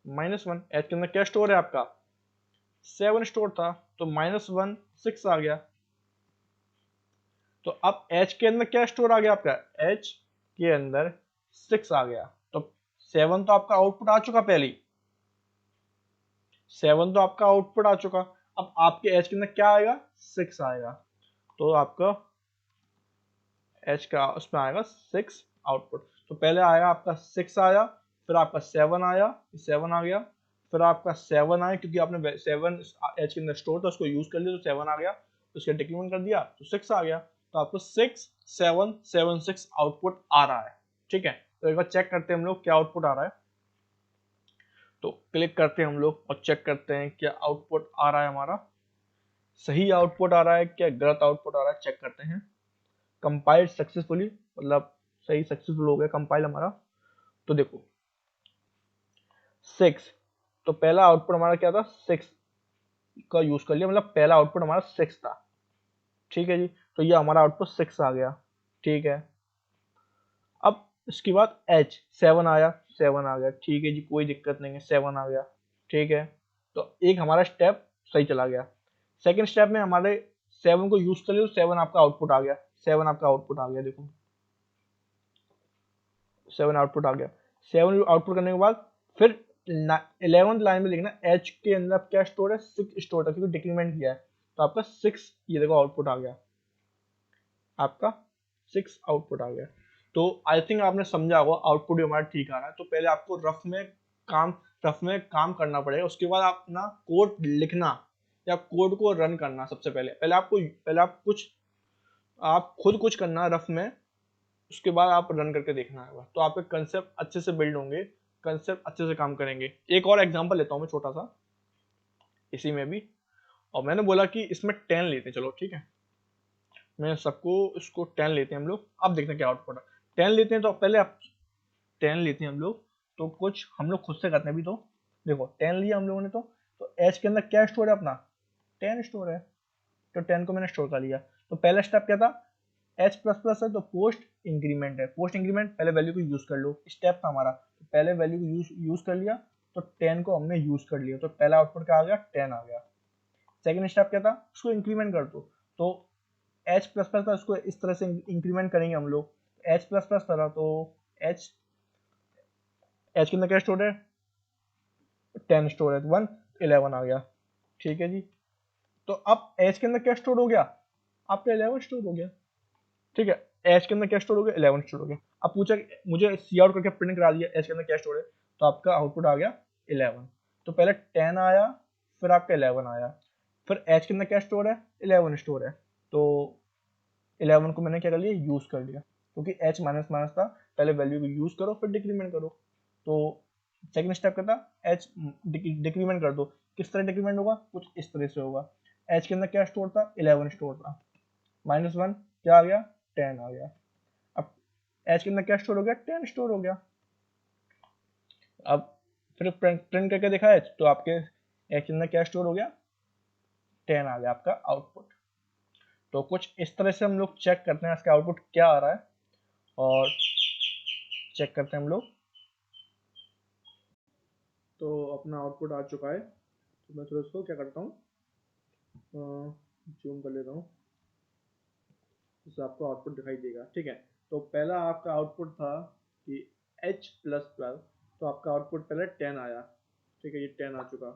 -1। एच के अंदर क्या स्टोर है आपका, 7 स्टोर था, तो -1 6 आ गया। तो अब एच के अंदर क्या स्टोर आ गया आपका, एच के अंदर 6 आ गया। तो 7 तो आपका आउटपुट आ चुका पहले ही, 7 तो आपका आउटपुट आ चुका। अब आपके एच के अंदर क्या आएगा, 6 आएगा। तो आपका एच का उसमें आएगा 6 आउटपुट। तो पहले आया आपका 6 आया, फिर आपका 7 आया, 7 आ गया, फिर आपका 7 आया, क्योंकि आपने 7 एच के अंदर स्टोर था, उसको यूज कर लिया, तो 7 आ गया, तो उसका डिक्रीमेंट कर दिया, तो 6 आ गया। तो आपको 6 7 7 6 आउटपुट आ रहा है, ठीक है। तो एक बार चेक करते हैं हम लोग क्या आउटपुट आ रहा है। तो क्लिक करते हैं हम लोग और चेक करते हैं क्या आउटपुट आ रहा है हमारा, सही आउटपुट आ रहा है क्या गलत आउटपुट आ रहा है, चेक करते हैं। कंपाइल्ड सक्सेसफुली, मतलब सही सक्सेसफुल हो गया कंपाइल हमारा। तो देखो 6, तो पहला आउटपुट हमारा क्या था, 6 का यूज कर लिया, मतलब पहला आउटपुट हमारा 6 था, ठीक है जी। तो ये हमारा आउटपुट 6 आ गया, ठीक है। अब इसके बाद एच 7 आया, 7 आ गया, ठीक है जी, कोई दिक्कत नहीं है, 7 आ गया, ठीक है। तो एक हमारा स्टेप सही चला गया। सेकंड स्टेप में हमारे 7 को यूज कर लिया, तो 7 आपका आउटपुट आ गया, 7 आपका आउटपुट आ गया, देखो 7 आउटपुट आ गया। 7 आउटपुट करने के बाद फिर 11th लाइन में लिखना एच के अंदर क्या स्टोर है, 6 स्टोर था, क्योंकि डिक्रीमेंट किया है, तो आपका 6, ये देखो आउटपुट आ गया, आपका 6 आउटपुट आ गया। तो आई थिंक आपने समझा होगा, आउटपुट भी हमारा ठीक आ रहा है। तो पहले आपको रफ में काम करना पड़ेगा, उसके बाद आप अपना कोड लिखना या कोड को रन करना। सबसे पहले पहले आप खुद कुछ करना रफ में, उसके बाद आप रन करके देखना है, तो आपके कंसेप्ट अच्छे से बिल्ड होंगे, कंसेप्ट अच्छे से काम करेंगे। एक और एग्जांपल लेता हूँ मैं छोटा सा इसी में भी, और मैंने बोला कि इसमें 10 लेते हैं, चलो ठीक है, मैं सबको इसको 10 लेते हैं हम लोग। अब देखते हैं क्या आउटपुट है। 10 लेते हैं, तो पहले आप 10 लेते हैं हम लोग, तो कुछ हम लोग खुद से करते हैं भी। तो देखो 10 लिया हम लोगों ने, तो एच के अंदर क्या स्टोर है अपना, 10 स्टोर है, तो 10 को मैंने स्टोर कर लिया। तो पहला स्टेप क्या था, एच प्लस प्लस है, तो पोस्ट इंक्रीमेंट है, पोस्ट इंक्रीमेंट पहले वैल्यू को यूज कर लो, स्टेप था हमारा। तो पहले वैल्यू को यूज कर लिया, तो 10 को हमने यूज कर लिया, तो पहला आउटपुट क्या आ गया, 10 आ गया। सेकंड स्टेप क्या था, उसको इंक्रीमेंट कर दो। तो एच प्लस प्लस था, उसको इस तरह से इंक्रीमेंट करेंगे हम लोग। एच प्लस प्लस था, तो एच एच के अंदर क्या स्टोर है, 10 स्टोर है, 1 11 आ गया, ठीक है जी। तो अब एच के अंदर क्या स्टोर हो गया, आपका 11 स्टोर हो गया, ठीक है। एच के अंदर क्या स्टोर हो गया, 11 स्टोर हो गया। अब पूछा मुझे सी आउट करके प्रिंट करा दिया एच के अंदर क्या स्टोर है, तो आपका आउटपुट आ गया 11। तो पहले 10 आया, फिर आपका 11 आया, फिर एच के अंदर क्या स्टोर है, 11 स्टोर है, तो 11 को मैंने क्या कर लिया, यूज कर लिया, क्योंकि एच माइनस माइनस था, पहले वैल्यू को यूज करो फिर डिक्रीमेंट करो। तो सेकंड स्टेप क्या था, एच डिक्रीमेंट कर दो। किस तरह डिक्रीमेंट होगा, कुछ इस तरह से होगा। एच के अंदर क्या स्टोर था, 11 स्टोर था, -1 क्या आ गया, 10 आ गया। अब एच के अंदर क्या स्टोर हो गया, 10 स्टोर हो गया। अब फिर प्रिंट करके देखा एच, तो आपके एच के अंदर क्या स्टोर हो गया, 10 आ गया आपका आउटपुट। तो कुछ इस तरह से हम लोग चेक करते हैं इसका आउटपुट क्या आ रहा है, और चेक करते हैं हम लोग। तो अपना आउटपुट आ चुका है, तो मैं थोड़ा इसको क्या करता हूँ, जूम कर लेता हूँ, इससे आपको आउटपुट दिखाई देगा, ठीक है। तो पहला आपका आउटपुट था कि h प्लस 12, तो आपका आउटपुट पहले 10 आया, ठीक है, ये 10 आ चुका।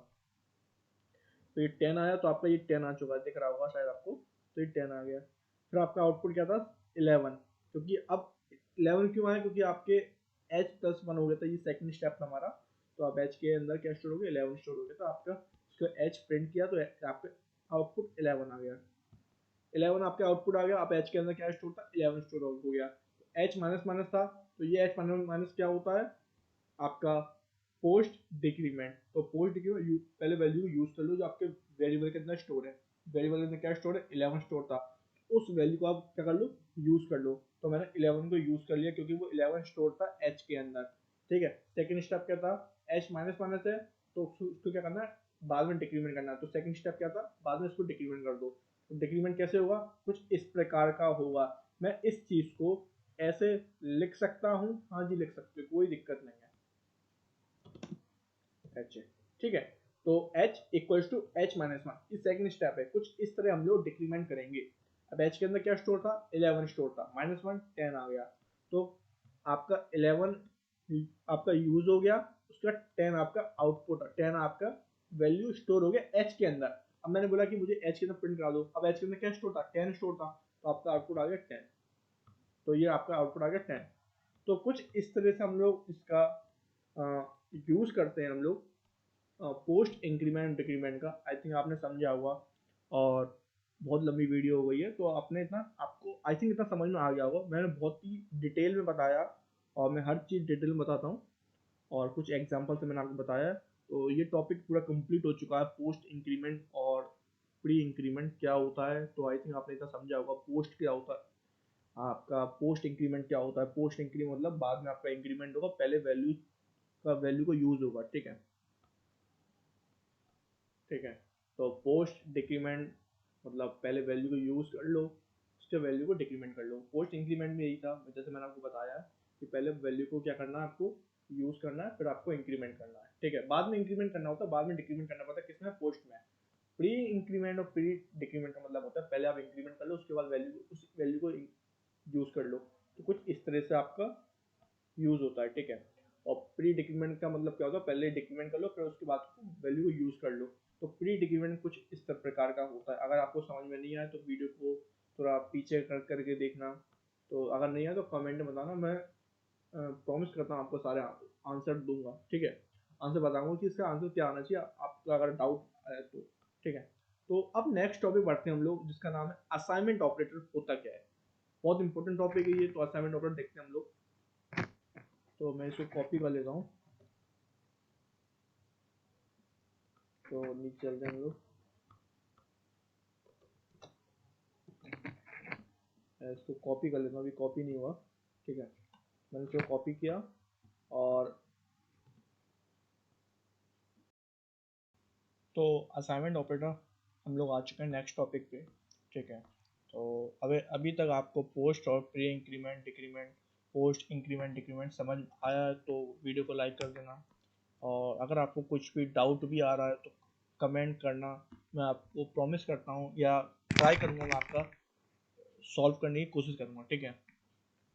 तो ये 10 आया, तो आपका ये 10 आ चुका, दिख रहा होगा शायद आपको, तो ये 10 आ गया। फिर आपका आउटपुट क्या था, 11, क्योंकि अब 11 क्यों आया, क्योंकि आपके h प्लस 1 हो गया था, ये सेकंड स्टेप था हमारा। तो आप h के अंदर क्या स्टोर हो गया, 11 स्टोर हो गया, तो आपका इसको h प्रिंट किया, तो आपका आउटपुट 11 आ गया। 11 आपका आउटपुट आ गया। अब h के अंदर क्या स्टोर था, 11 स्टोर हो गया। h माइनस माइनस था, तो ये h माइनस माइनस क्या होता है, आपका पोस्ट डिक्रीमेंट। तो पोस्ट डिक्रीमेंट पहले वैल्यू यूज कर लो जो आपके वेरिएबल के अंदर स्टोर है। वेरिएबल के अंदर क्या स्टोर है, 11 स्टोर था, उस वैल्यू को आप क्या कर लो, यूज कर लो। तो मैंने 11 को यूज कर लिया क्योंकि वो 11 स्टोर था एच के अंदर। ठीक है, सेकंड स्टेप क्या था, एच माइनस माइनस है तो उसको क्या करना है, बाद में डिक्रीमेंट करना है। तो सेकंड स्टेप क्या था, बाद में इसको डिक्रीमेंट कर दो। तो डिक्रीमेंट कैसे होगा, कुछ इस प्रकार का होगा। मैं इस चीज को ऐसे लिख सकता हूँ, हाँ जी लिख सकते हो, कोई दिक्कत नहीं है, एच है, ठीक है। तो h equals to h minus one, ये सेकंड स्टेप है। कुछ इस तरह हम लोग डिक्रीमेंट करेंगे। अब h के अंदर क्या स्टोर था, 11 स्टोर था, माइनस वन 10 आ गया, तो आपका 11 आपका यूज हो गया, उसका 10 आपका आउटपुट, 10 आपका वैल्यू स्टोर हो गया h के अंदर। अब मैंने बोला कि मुझे h के अंदर प्रिंट करा दो, अब h के अंदर क्या स्टोर था, 10 स्टोर था, तो आपका आउटपुट आ गया 10। तो ये आपका आउटपुट आ गया 10। तो कुछ इस तरह से हम लोग इसका यूज करते हैं हम लोग पोस्ट इंक्रीमेंट डिक्रीमेंट का। आई थिंक आपने समझा होगा, और बहुत लंबी वीडियो हो गई है तो आपने इतना, आपको आई थिंक इतना समझ में आ गया होगा। मैंने बहुत ही डिटेल में बताया और मैं हर चीज़ डिटेल में बताता हूँ, और कुछ एग्जाम्पल से मैंने आपको बताया। तो ये टॉपिक पूरा कंप्लीट हो चुका है, पोस्ट इंक्रीमेंट और प्री इंक्रीमेंट क्या होता है। तो आई थिंक आपने इतना समझा होगा, पोस्ट क्या होता है, आपका पोस्ट इंक्रीमेंट क्या होता है। पोस्ट इंक्रीमेंट मतलब बाद में आपका इंक्रीमेंट होगा, पहले वैल्यू को यूज होगा, ठीक है, ठीक है। तो पोस्ट डिक्रीमेंट मतलब पहले वैल्यू को यूज कर लो, उसके वैल्यू को डिक्रीमेंट कर लो। पोस्ट इंक्रीमेंट में यही था, जैसे मैंने आपको बताया कि पहले वैल्यू को क्या करना है, आपको यूज करना है, फिर आपको इंक्रीमेंट करना है, ठीक है। बाद में इंक्रीमेंट करना होता है, बाद में डिक्रीमेंट करना पड़ता है, किसमें, पोस्ट में। प्री इंक्रीमेंट और प्री डिक्रीमेंट का मतलब होता है पहले आप इंक्रीमेंट कर लो, उसके बाद उस वैल्यू को यूज कर लो। तो कुछ इस तरह से आपका यूज होता है, ठीक है। और प्री डिक्रीमेंट का मतलब क्या होता है, पहले डिक्रीमेंट कर लो, फिर उसके बाद वैल्यू को यूज कर लो। तो प्री डिक्रीमेंट कुछ इस प्रकार का होता है। अगर आपको समझ में नहीं आया तो वीडियो को थोड़ा पीछे करके देखना। तो अगर नहीं आया तो कमेंट में बताना, मैं प्रॉमिस करता हूँ आपको सारे आंसर दूंगा, ठीक है। आंसर बताऊंगा कि इसका आंसर क्या आना चाहिए, आपका अगर डाउट आए तो, ठीक है। तो अब नेक्स्ट टॉपिक बढ़ते हैं हम लोग, जिसका नाम है असाइनमेंट ऑपरेटर होता क्या है। बहुत इंपॉर्टेंट टॉपिक है ये। तो असाइनमेंट ऑपरेटर देखते हैं हम लोग। तो मैं इसको कॉपी कर लेता हूँ, तो नीचे चलते हैं हम लोग, इसको कॉपी कर लेता हूँ, अभी कॉपी नहीं हुआ, ठीक है। मैंने इसको कॉपी किया, और तो असाइनमेंट ऑपरेटर हम लोग आ चुके हैं नेक्स्ट टॉपिक पे, ठीक है। तो अभी तक आपको पोस्ट और pre increment decrement, post increment decrement समझ आया है तो वीडियो को लाइक कर देना। और अगर आपको कुछ भी डाउट भी आ रहा है तो कमेंट करना, मैं आपको प्रॉमिस करता हूँ या ट्राई करूँगा, मैं आपका सॉल्व करने की कोशिश करूँगा, ठीक है,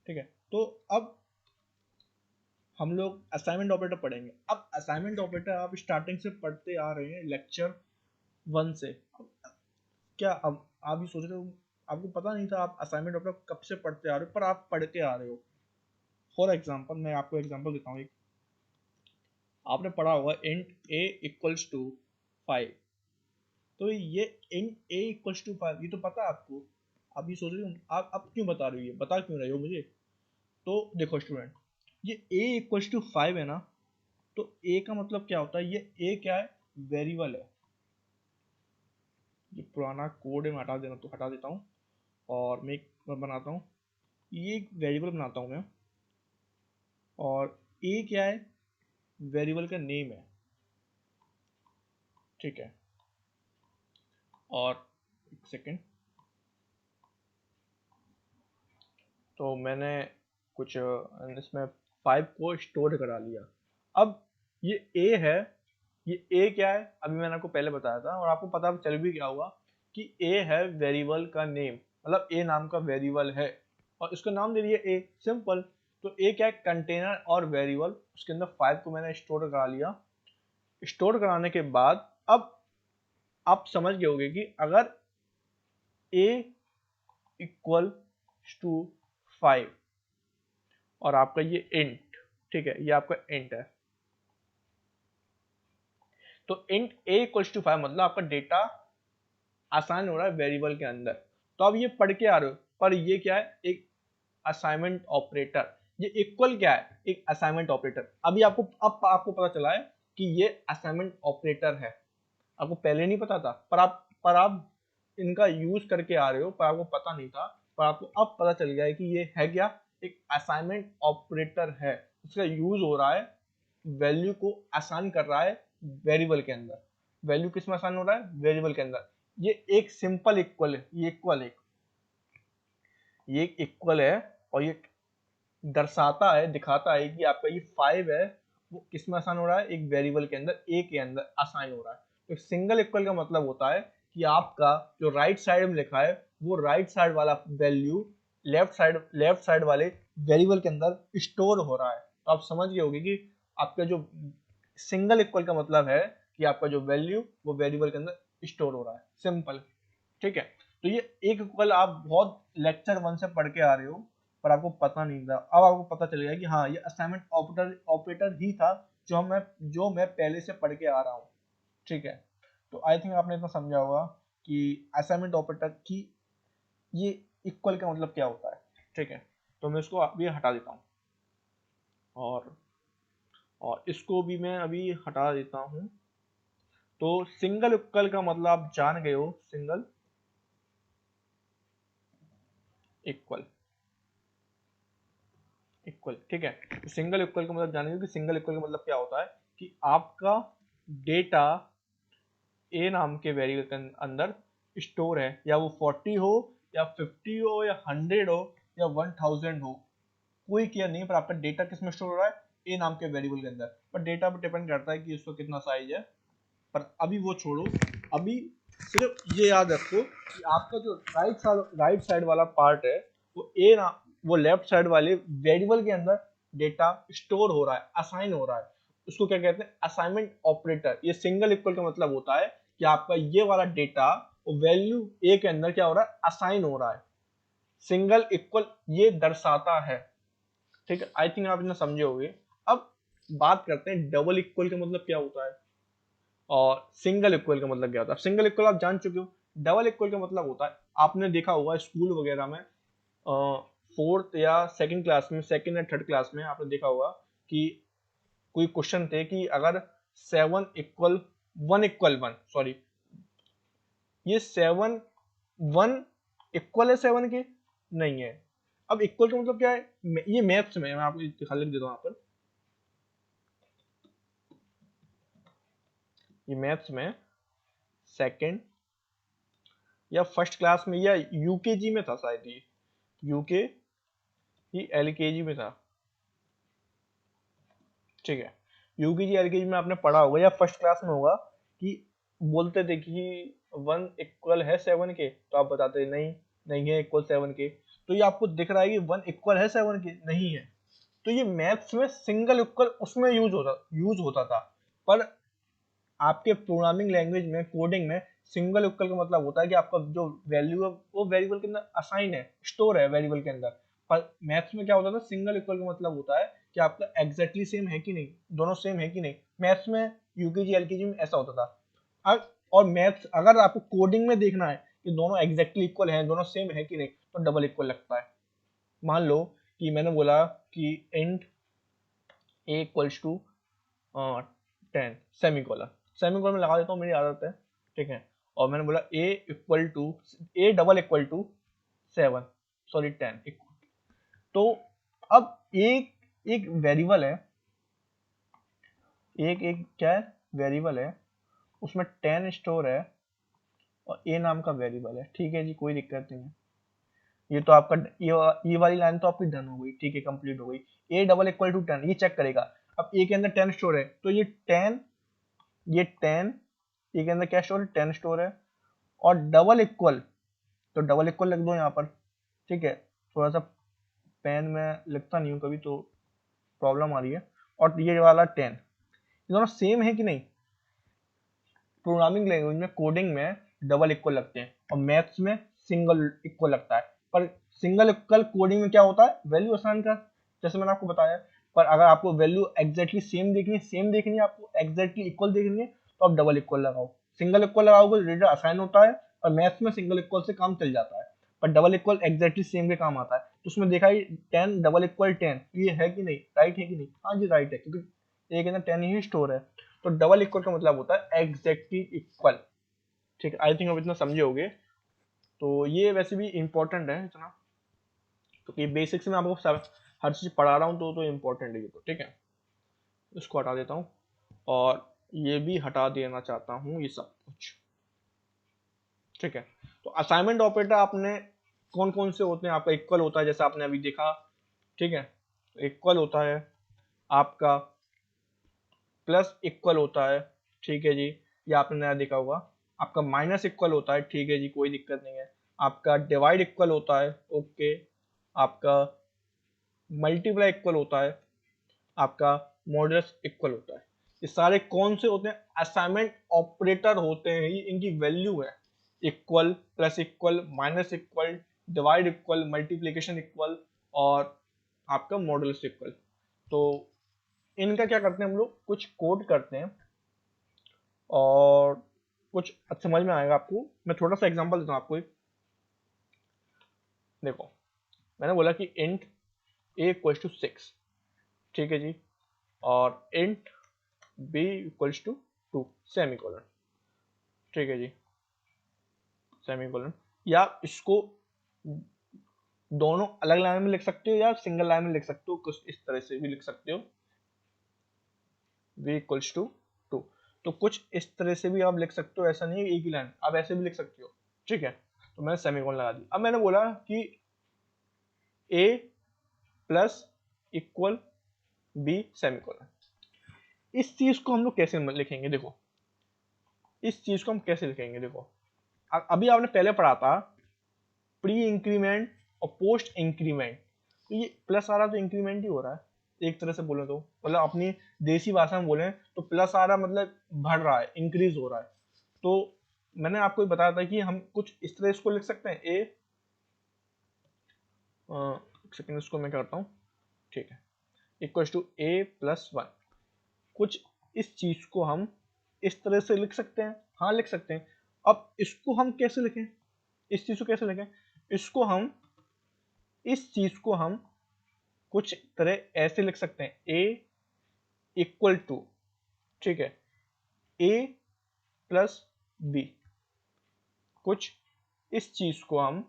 ठीक है। तो अब हम लोग असाइनमेंट ऑपरेटर पढ़ेंगे। अब असाइनमेंट ऑपरेटर आप स्टार्टिंग से पढ़ते आ रहे हैं लेक्चर 1 से। क्या अब आप ये सोच रहे हो, आपको पता नहीं था, आप असाइनमेंट ऑपरेटर कब से पढ़ते आ रहे हो, पर आप पढ़ते आ रहे हो। फॉर एग्जाम्पल मैं आपको एग्जाम्पल देता हूँ एक, आपने पढ़ा होगा इंट a इक्वल्स टू 5। तो ये इंट a इक्वल्स टू 5, ये तो पता है आपको। आप ये सोच रहे हो, आप अब क्यों बता रहे हो, ये बता क्यों रहे हो मुझे। तो देखो स्टूडेंट, ये a इक्वल्स टू 5 है ना, तो a का मतलब क्या होता है, ये a क्या है, वेरिएबल है। ये पुराना कोड है, मैं हटा देता हूँ, और मैं बनाता हूँ, ये एक वेरिएबल बनाता हूँ मैं। और a क्या है, वेरिएबल का नेम है, ठीक है। और एक सेकेंड, तो मैंने कुछ इसमें 5 को स्टोर करा लिया। अब ये a है, ये a क्या है, अभी मैंने आपको पहले बताया था, और आपको पता चल भी क्या हुआ कि a है वेरिएबल का नेम, मतलब a नाम का वेरिएबल है, और इसका नाम दे दिया a, सिंपल। तो a क्या है, कंटेनर और वेरिएबल, उसके अंदर 5 को मैंने स्टोर करा लिया। स्टोर कराने के बाद अब आप समझ गए होंगे कि अगर a इक्वल टू 5 और आपका ये इंट, ठीक है, ये आपका इंट है, तो इंट a इक्वल टू 5 मतलब आपका डेटा आसान हो रहा है वेरिएबल के अंदर। तो अब ये पढ़ के आ रहे हो, पर ये क्या है, एक असाइनमेंट ऑपरेटर, ये इक्वल क्या है, एक असाइनमेंट ऑपरेटर। अभी आपको पता चला है कि ये असाइनमेंट ऑपरेटर है, आपको पहले नहीं पता था, पर आप इनका यूज करके आ रहे हो, पर आपको पता नहीं था, पर आपको अब पता चल गया है कि ये है क्या, एक असाइनमेंट ऑपरेटर है। इसका यूज हो रहा है, वैल्यू को आसान कर रहा है वेरिएबल के अंदर। वैल्यू किस में आसान हो रहा है, वेरिएबल के अंदर। ये एक सिंपल इक्वल है, ये इक्वल है, और ये दर्शाता है, दिखाता है कि आपका ये 5 है, वो किस में आसान हो रहा है, एक वेरिएबल के अंदर, ए के अंदर आसान हो रहा है। तो सिंगल इक्वल का मतलब होता है कि आपका जो राइट साइड में लिखा है, वो राइट साइड वाला वैल्यू लेफ्ट साइड वाले वेरिएबल के अंदर स्टोर हो रहा है। तो आप समझ गए होंगे कि आपका जो सिंगल इक्वल का मतलब है कि आपका जो वैल्यू वो वेरिएबल के अंदर स्टोर हो रहा है, सिंपल। ठीक है, तो ये एक इक्वल आप बहुत लेक्चर 1 से पढ़ के आ रहे हो, पर आपको पता नहीं था। अब आपको पता चल गया कि हाँ, ये असाइनमेंट ऑपरेटर ही था जो मैं पहले से पढ़ के आ रहा हूँ। ठीक है, तो आई थिंक आपने इतना समझा होगा कि असाइनमेंट ऑपरेटर की ये इक्वल का मतलब क्या होता है। ठीक है, तो मैं इसको अभी हटा देता हूँ, और इसको भी मैं अभी हटा देता हूँ। तो सिंगल इक्वल का मतलब आप जान गए हो, सिंगल इक्वल इक्वल। ठीक है, तो सिंगल इक्वल का मतलब जानेंगे कि सिंगल इक्वल का मतलब क्या होता है, कि आपका डेटा ए नाम के वेरिएबल के अंदर स्टोर है, या वो 40 हो या 50 हो या 100 हो या 1000 हो, कोई केयर नहीं, पर आपका डेटा किस में स्टोर हो रहा है, ए नाम के वेरिएबल के अंदर। पर डेटा पर डिपेंड करता है कि उसका कितना साइज है। पर अभी वो छोड़ो, अभी सिर्फ ये याद रखो कि आपका जो राइट साइड वाला पार्ट है, वो वो लेफ्ट साइड वाले वेरिएबल के अंदर डेटा स्टोर हो रहा है, असाइन हो रहा है। उसको क्या कहते हैं, असाइनमेंट ऑपरेटर। ये सिंगल इक्वल का मतलब होता है कि आपका ये वाला डेटा वैल्यू ए के अंदर क्या हो रहा है, असाइन हो रहा है। सिंगल इक्वल ये दर्शाता है। ठीक है, आई थिंक आप इतना समझे होंगे। अब बात करते हैं डबल इक्वल का मतलब क्या होता है, और सिंगल इक्वल का मतलब क्या होता है। सिंगल इक्वल आप जान चुके हो, डबल इक्वल का मतलब होता है, आपने देखा होगा स्कूल वगैरह में, फोर्थ या सेकंड क्लास में, सेकंड या थर्ड क्लास में आपने देखा होगा कि कोई क्वेश्चन थे कि अगर 7 इक्वल 1 सॉरी, ये 1 इक्वल है 7 के, नहीं है। अब इक्वल का मतलब क्या है, ये मैथ्स में, मैं आपको दिखा लिख देता हूँ यहाँ पर, ये मैथ्स में सेकंड या फर्स्ट क्लास में या यूकेजी में था शायद, ये यूके ही एलकेजी में था। ठीक है, यूकेजी एलकेजी में आपने पढ़ा होगा या फर्स्ट क्लास में होगा कि बोलते थे कि 1 इक्वल है 7 के, तो आप बताते नहीं, नहीं है इक्वल 7 के। तो ये आपको दिख रहा है कि 1 इक्वल है 7 के, नहीं है। तो ये मैथ्स में सिंगल इक्वल उसमें यूज होता था। पर आपके प्रोग्रामिंग लैंग्वेज में, कोडिंग में, सिंगल इक्वल का मतलब होता है कि आपका जो वैल्यू है वो वेरिएबल के अंदर असाइन है, स्टोर है वेरिएबल के अंदर। पर मैथ्स में क्या होता था, सिंगल इक्वल का मतलब होता है कि आपका एग्जैक्टली सेम है कि नहीं, दोनों सेम है कि नहीं। मैथ्स में यूकेजी एलकेजी में ऐसा होता था। और मैथ्स अगर आपको कोडिंग में देखना है कि दोनों एग्जैक्टली इक्वल हैं, दोनों सेम है कि नहीं, तो डबल इक्वल लगता है। मान लो कि मैंने बोला कि int a equals to 10 semicolon में लगा देता हूँ, मेरी आदत है। ठीक है, और मैंने बोला a double equal to 7 sorry 10 तो अब एक एक वेरिएबल है, एक एक क्या है, वेरिएबल है, उसमें 10 स्टोर है, और ए नाम का वेरिएबल है। ठीक है जी, कोई दिक्कत नहीं है। ये तो आपका ये वाली लाइन तो आपकी डन हो गई, ठीक है, कंप्लीट हो गई। ए डबल इक्वल टू 10 ये चेक करेगा। अब ए के अंदर 10 स्टोर है, तो ये 10 ए के अंदर क्या स्टोर है, 10 स्टोर है। और डबल इक्वल, तो डबल इक्वल लिख दो यहाँ पर। ठीक है, थोड़ा सा पेन में लिखता नहीं हूँ कभी, तो प्रॉब्लम आ रही है। और ये वाला 10, ये दोनों सेम है कि नहीं। प्रोग्रामिंग लैंग्वेज में, कोडिंग में डबल इक्वल लगते हैं, और मैथ्स में सिंगल इक्वल लगता है। पर सिंगल इक्वल कोडिंग में क्या होता है, वैल्यू असाइन का, जैसे मैंने आपको बताया। पर अगर आपको वैल्यू एग्जैक्टली सेम देखनी है, आपको एग्जैक्टली इक्वल देखनी है, तो आप डबल इक्वल लगाओ। सिंगल इक्वल लगाओगे डेटा असाइन होता है, और मैथ्स में सिंगल इक्वल से काम चल जाता है, पर डबल इक्वल एग्जैक्टली सेम के काम आता है। उसमें देखा ही 10 डबल इक्वल 10, ये है कि नहीं, राइट है कि नहीं, हाँ जी राइट है, क्योंकि एक अंदर 10 ही स्टोर है। तो डबल इक्वल का मतलब होता है एग्जैक्टली इक्वल। ठीक है, आई थिंक अब इतना समझे होगे। तो ये वैसे भी इंपॉर्टेंट है इतना, क्योंकि बेसिक्स में आपको हर चीज पढ़ा रहा हूँ, तो इम्पोर्टेंट है ये तो। ठीक है, इसको हटा देता हूँ और ये भी हटा देना चाहता हूँ, ये सब कुछ। ठीक है, तो असाइनमेंट ऑपरेटर आपने कौन कौन से होते हैं, आपका इक्वल होता है जैसा आपने अभी देखा। ठीक है, इक्वल होता है, आपका प्लस इक्वल होता है। ठीक है जी, ये आपने नया देखा होगा। आपका माइनस इक्वल होता है, ठीक है जी, कोई दिक्कत नहीं है। आपका डिवाइड इक्वल होता है, ओके। आपका मल्टीप्लाई इक्वल होता है, आपका मॉडुलस इक्वल होता है। ये सारे कौन से होते हैं, असाइनमेंट ऑपरेटर होते हैं, ये इनकी वैल्यू है। Equal, plus equal, minus equal, divide equal, multiplication equal और आपका मॉडुलस इक्वल। तो इनका क्या करते हैं हम लोग, कुछ कोड करते हैं और कुछ समझ में आएगा आपको। मैं थोड़ा सा एग्जांपल देता हूँ आपको एक। देखो, मैंने बोला कि इंट a इक्वल्स टू 6, ठीक है जी, और int b equals to 2 semicolon. ठीक है जी, सेमीकोलन। या इसको दोनों अलग लाइन में लिख सकते हो या सिंगल लाइन में लिख सकते हो, कुछ इस तरह से भी लिख सकते हो, v इक्वल्स टू 2। तो कुछ इस तरह से भी आप लिख सकते हो, ऐसा नहीं है एक ही लाइन, आप ऐसे भी लिख सकते हो। ठीक है, तो मैंने सेमीकोलन लगा दी। अब मैंने बोला कि a plus equal b semicolon. इस चीज को हम लोग कैसे लिखेंगे, देखो इस चीज को हम कैसे लिखेंगे, देखो अभी आपने पहले पढ़ा था प्री इंक्रीमेंट और पोस्ट इंक्रीमेंट। तो ये प्लस आ रहा तो इंक्रीमेंट ही हो रहा है एक तरह से बोले तो, मतलब अपनी देसी भाषा में बोले तो प्लस आ रहा मतलब बढ़ रहा है, इंक्रीज हो रहा है। तो मैंने आपको बताया था कि हम कुछ इस तरह इसको लिख सकते हैं, ए एक सेकेंड इसको मैं करता हूँ। ठीक है, इक्वल्स टू ए प्लस 1। कुछ इस चीज को हम इस तरह से लिख सकते हैं, हाँ लिख सकते हैं। अब इसको हम कैसे लिखें, इस चीज को कैसे लिखें, इसको हम इस चीज को हम कुछ तरह ऐसे लिख सकते हैं, a इक्वल टू, ठीक है, a प्लस b। कुछ इस चीज को हम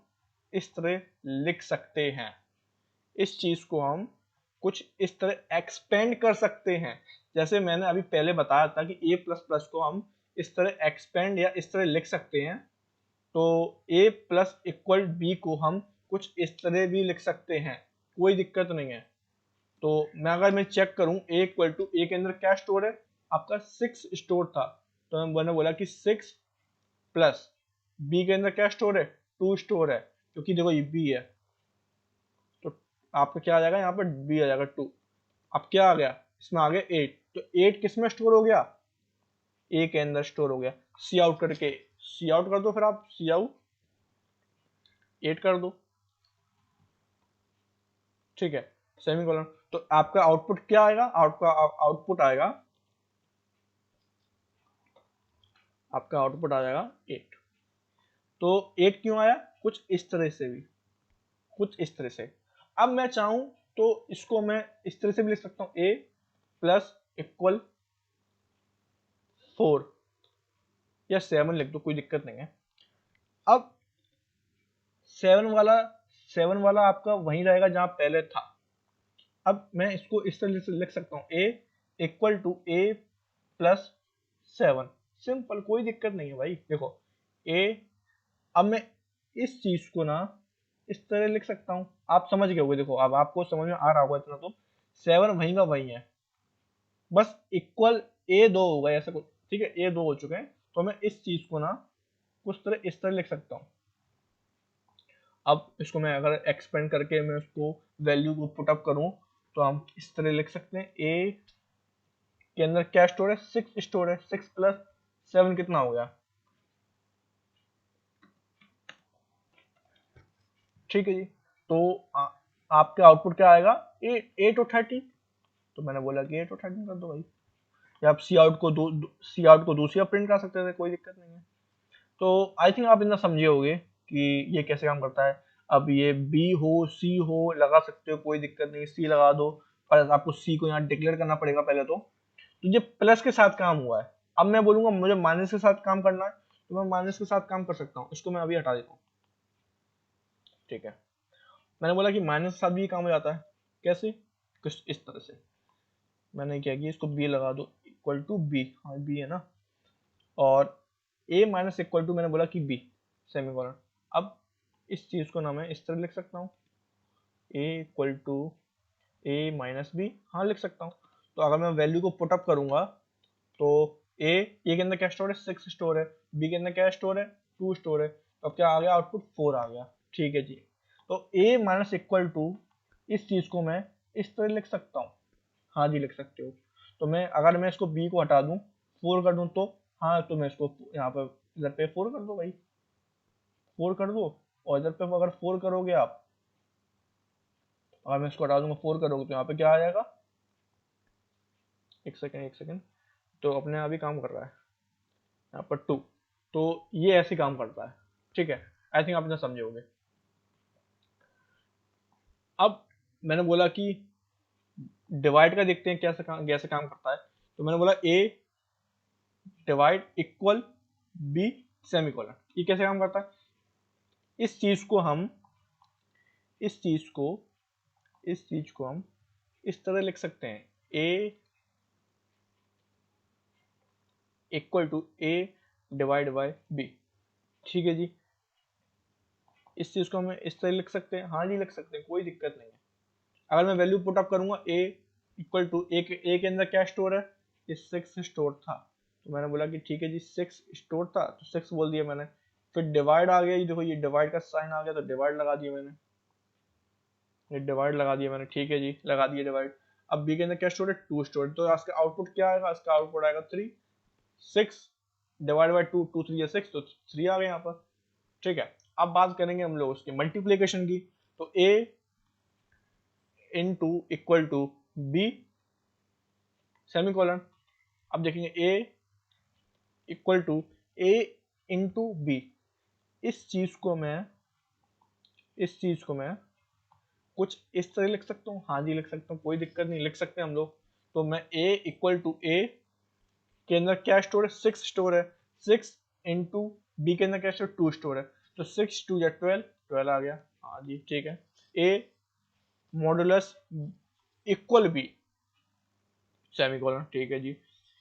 इस तरह लिख सकते हैं, इस चीज को हम कुछ इस तरह एक्सपेंड कर सकते हैं। जैसे मैंने अभी पहले बताया था कि a प्लस प्लस को हम इस तरह एक्सपेंड या इस तरह लिख सकते हैं। तो a प्लस इक्वल b को हम कुछ इस तरह भी लिख सकते हैं, कोई दिक्कत नहीं है। तो मैं चेक करूं a इक्वल टू, a के अंदर क्या स्टोर है, आपका 6 स्टोर था। तो मैंने बोला कि 6 प्लस b के अंदर क्या स्टोर है, 2 स्टोर है, क्योंकि देखो ये b है। तो आपका क्या आ जाएगा, यहाँ पर b आ जाएगा 2। अब क्या आ गया, इसमें आ गया 8। तो 8 किस में स्टोर हो गया, a के अंदर स्टोर हो गया। सी आउट करके, सी आउट कर दो, फिर आप सी आउट 8 कर दो। ठीक है, सेमीकोलन। तो आपका आउटपुट क्या आएगा, आपका आउटपुट आएगा, आपका आउटपुट आ जाएगा 8। तो 8 क्यों आया, कुछ इस तरह से भी, कुछ इस तरह से। अब मैं चाहूं तो इसको मैं इस तरह से भी लिख सकता हूं, a प्लस इक्वल 4 या 7 लिख दो, कोई दिक्कत नहीं है। अब 7 वाला आपका वहीं रहेगा जहां पहले था। अब मैं इसको इस तरह से लिख सकता हूँ, a equal to a plus 7। Simple, कोई दिक्कत नहीं है भाई। देखो a, अब मैं इस चीज को ना इस तरह लिख सकता हूँ, आप समझ गए होगे। देखो अब आपको समझ में आ रहा होगा इतना, तो 7 वहीं का वहीं है, बस इक्वल a 2 हो गए ऐसा कुछ। ठीक है, a 2 हो चुके हैं। तो मैं इस चीज को ना कुछ तरह इस तरह लिख सकता हूँ। अब इसको मैं अगर एक्सपेंड करके मैं उसको वैल्यू को पुटअप करूं तो हम इस तरह लिख सकते हैं, a के अंदर क्या स्टोर है, 6 स्टोर है। 6 प्लस 7 कितना हो गया, ठीक है जी। तो आपका आउटपुट क्या आएगा, 8 और 13। तो मैंने बोला कि 8 और 13 कर दो भाई, या आप सी आउट को दूसरा प्रिंट कर सकते थे, कोई दिक्कत नहीं है। तो आई थिंक आप इतना समझे होगे कि ये कैसे काम करता है। अब ये बी हो सी हो लगा सकते हो, कोई दिक्कत नहीं, सी लगा दो, पर आपको सी को यहाँ डिक्लेयर करना पड़ेगा पहले तो ये प्लस के साथ काम हुआ है। अब मैं बोलूंगा मुझे माइनस के साथ काम करना है तो मैं माइनस के साथ काम कर सकता हूँ, इसको मैं अभी हटा देता हूँ। ठीक है, मैंने बोला कि माइनस के साथ भी काम हो जाता है। कैसे? कुछ इस तरह से मैंने क्या किया, इसको बी लगा दो इक्वल टू बी, हाँ बी है ना, और ए माइनस इक्वल टू मैंने बोला कि बी सेमीकोलन। अब इस चीज को ना मैं इस तरह लिख सकता हूँ, A equal to A minus B, हाँ लिख सकता हूँ। तो अगर मैं वैल्यू को पुटअप करूंगा तो ए के अंदर क्या स्टोर है, 6 स्टोर है, बी के अंदर क्या स्टोर है, 2 स्टोर है, तो अब क्या आ गया आउटपुट 4 आ गया। ठीक है जी, तो ए माइनस इक्वल टू इस चीज को मैं इस तरह लिख सकता हूँ, हाँ जी लिख सकते हो। तो मैं अगर मैं इसको बी को हटा दूं 4 कर दूं तो हाँ, तो मैं इसको यहाँ पर इधर पे 4 कर दो भाई, 4 कर दो, और इधर पे अगर 4 करोगे आप, अगर मैं इसको हटा दूंगा 4 करोगे तो यहाँ पे क्या आ जाएगा, एक सेकेंड, तो अपने आप ही काम कर रहा है यहाँ पर 2, तो ये ऐसे काम करता है। ठीक है, आई थिंक आप इतना समझे होगे। अब मैंने बोला कि डिवाइड का देखते हैं कैसे काम करता है। तो मैंने बोला ए डिवाइड इक्वल बी सेमीकोलन, ये कैसे काम करता है? इस चीज को हम इस चीज को इस चीज को हम इस तरह लिख सकते हैं, A equal to A divide by B. ठीक है जी, इस चीज को हम इस तरह लिख सकते हैं, हाँ जी लिख सकते हैं, कोई दिक्कत नहीं है। अगर मैं वैल्यू पुट अप करूंगा ए इक्वल टू ए के अंदर क्या स्टोर है, ये 6 स्टोर था, तो मैंने बोला कि ठीक है जी 6 स्टोर था तो 6 बोल दिया मैंने। फिर डिवाइड आ गया, ये देखो ये डिवाइड का साइन आ गया तो डिवाइड लगा दिया मैंने, ये डिवाइड लगा दिया मैंने। ठीक है जी, लगा दिया डिवाइड। अब बी के अंदर क्या स्टोर है, 2 स्टोर, तो इसका आउटपुट क्या आएगा, इसका आउटपुट आएगा 3, 6 डिवाइड बाई 2, 2 3 6, तो 3 आ गया यहाँ पर। ठीक है, अब बात करेंगे हम लोग उसकी मल्टीप्लीकेशन की। तो a into equal to b semicolon. अब देखेंगे a equal to a into b, इस चीज को मैं कुछ इस तरह लिख सकता हूँ, हाँ जी लिख सकता हूँ, कोई दिक्कत नहीं, लिख सकते हैं हम लोग। तो मैं a इक्वल टू ए के अंदर क्या स्टोर है, 6 स्टोर है, 6 इंटू बी के अंदर क्या स्टोर, 2 स्टोर है, तो 6 2 या 12, 12 आ गया, हाँ जी ठीक है। a modulus equal b semicolon, ठीक है जी,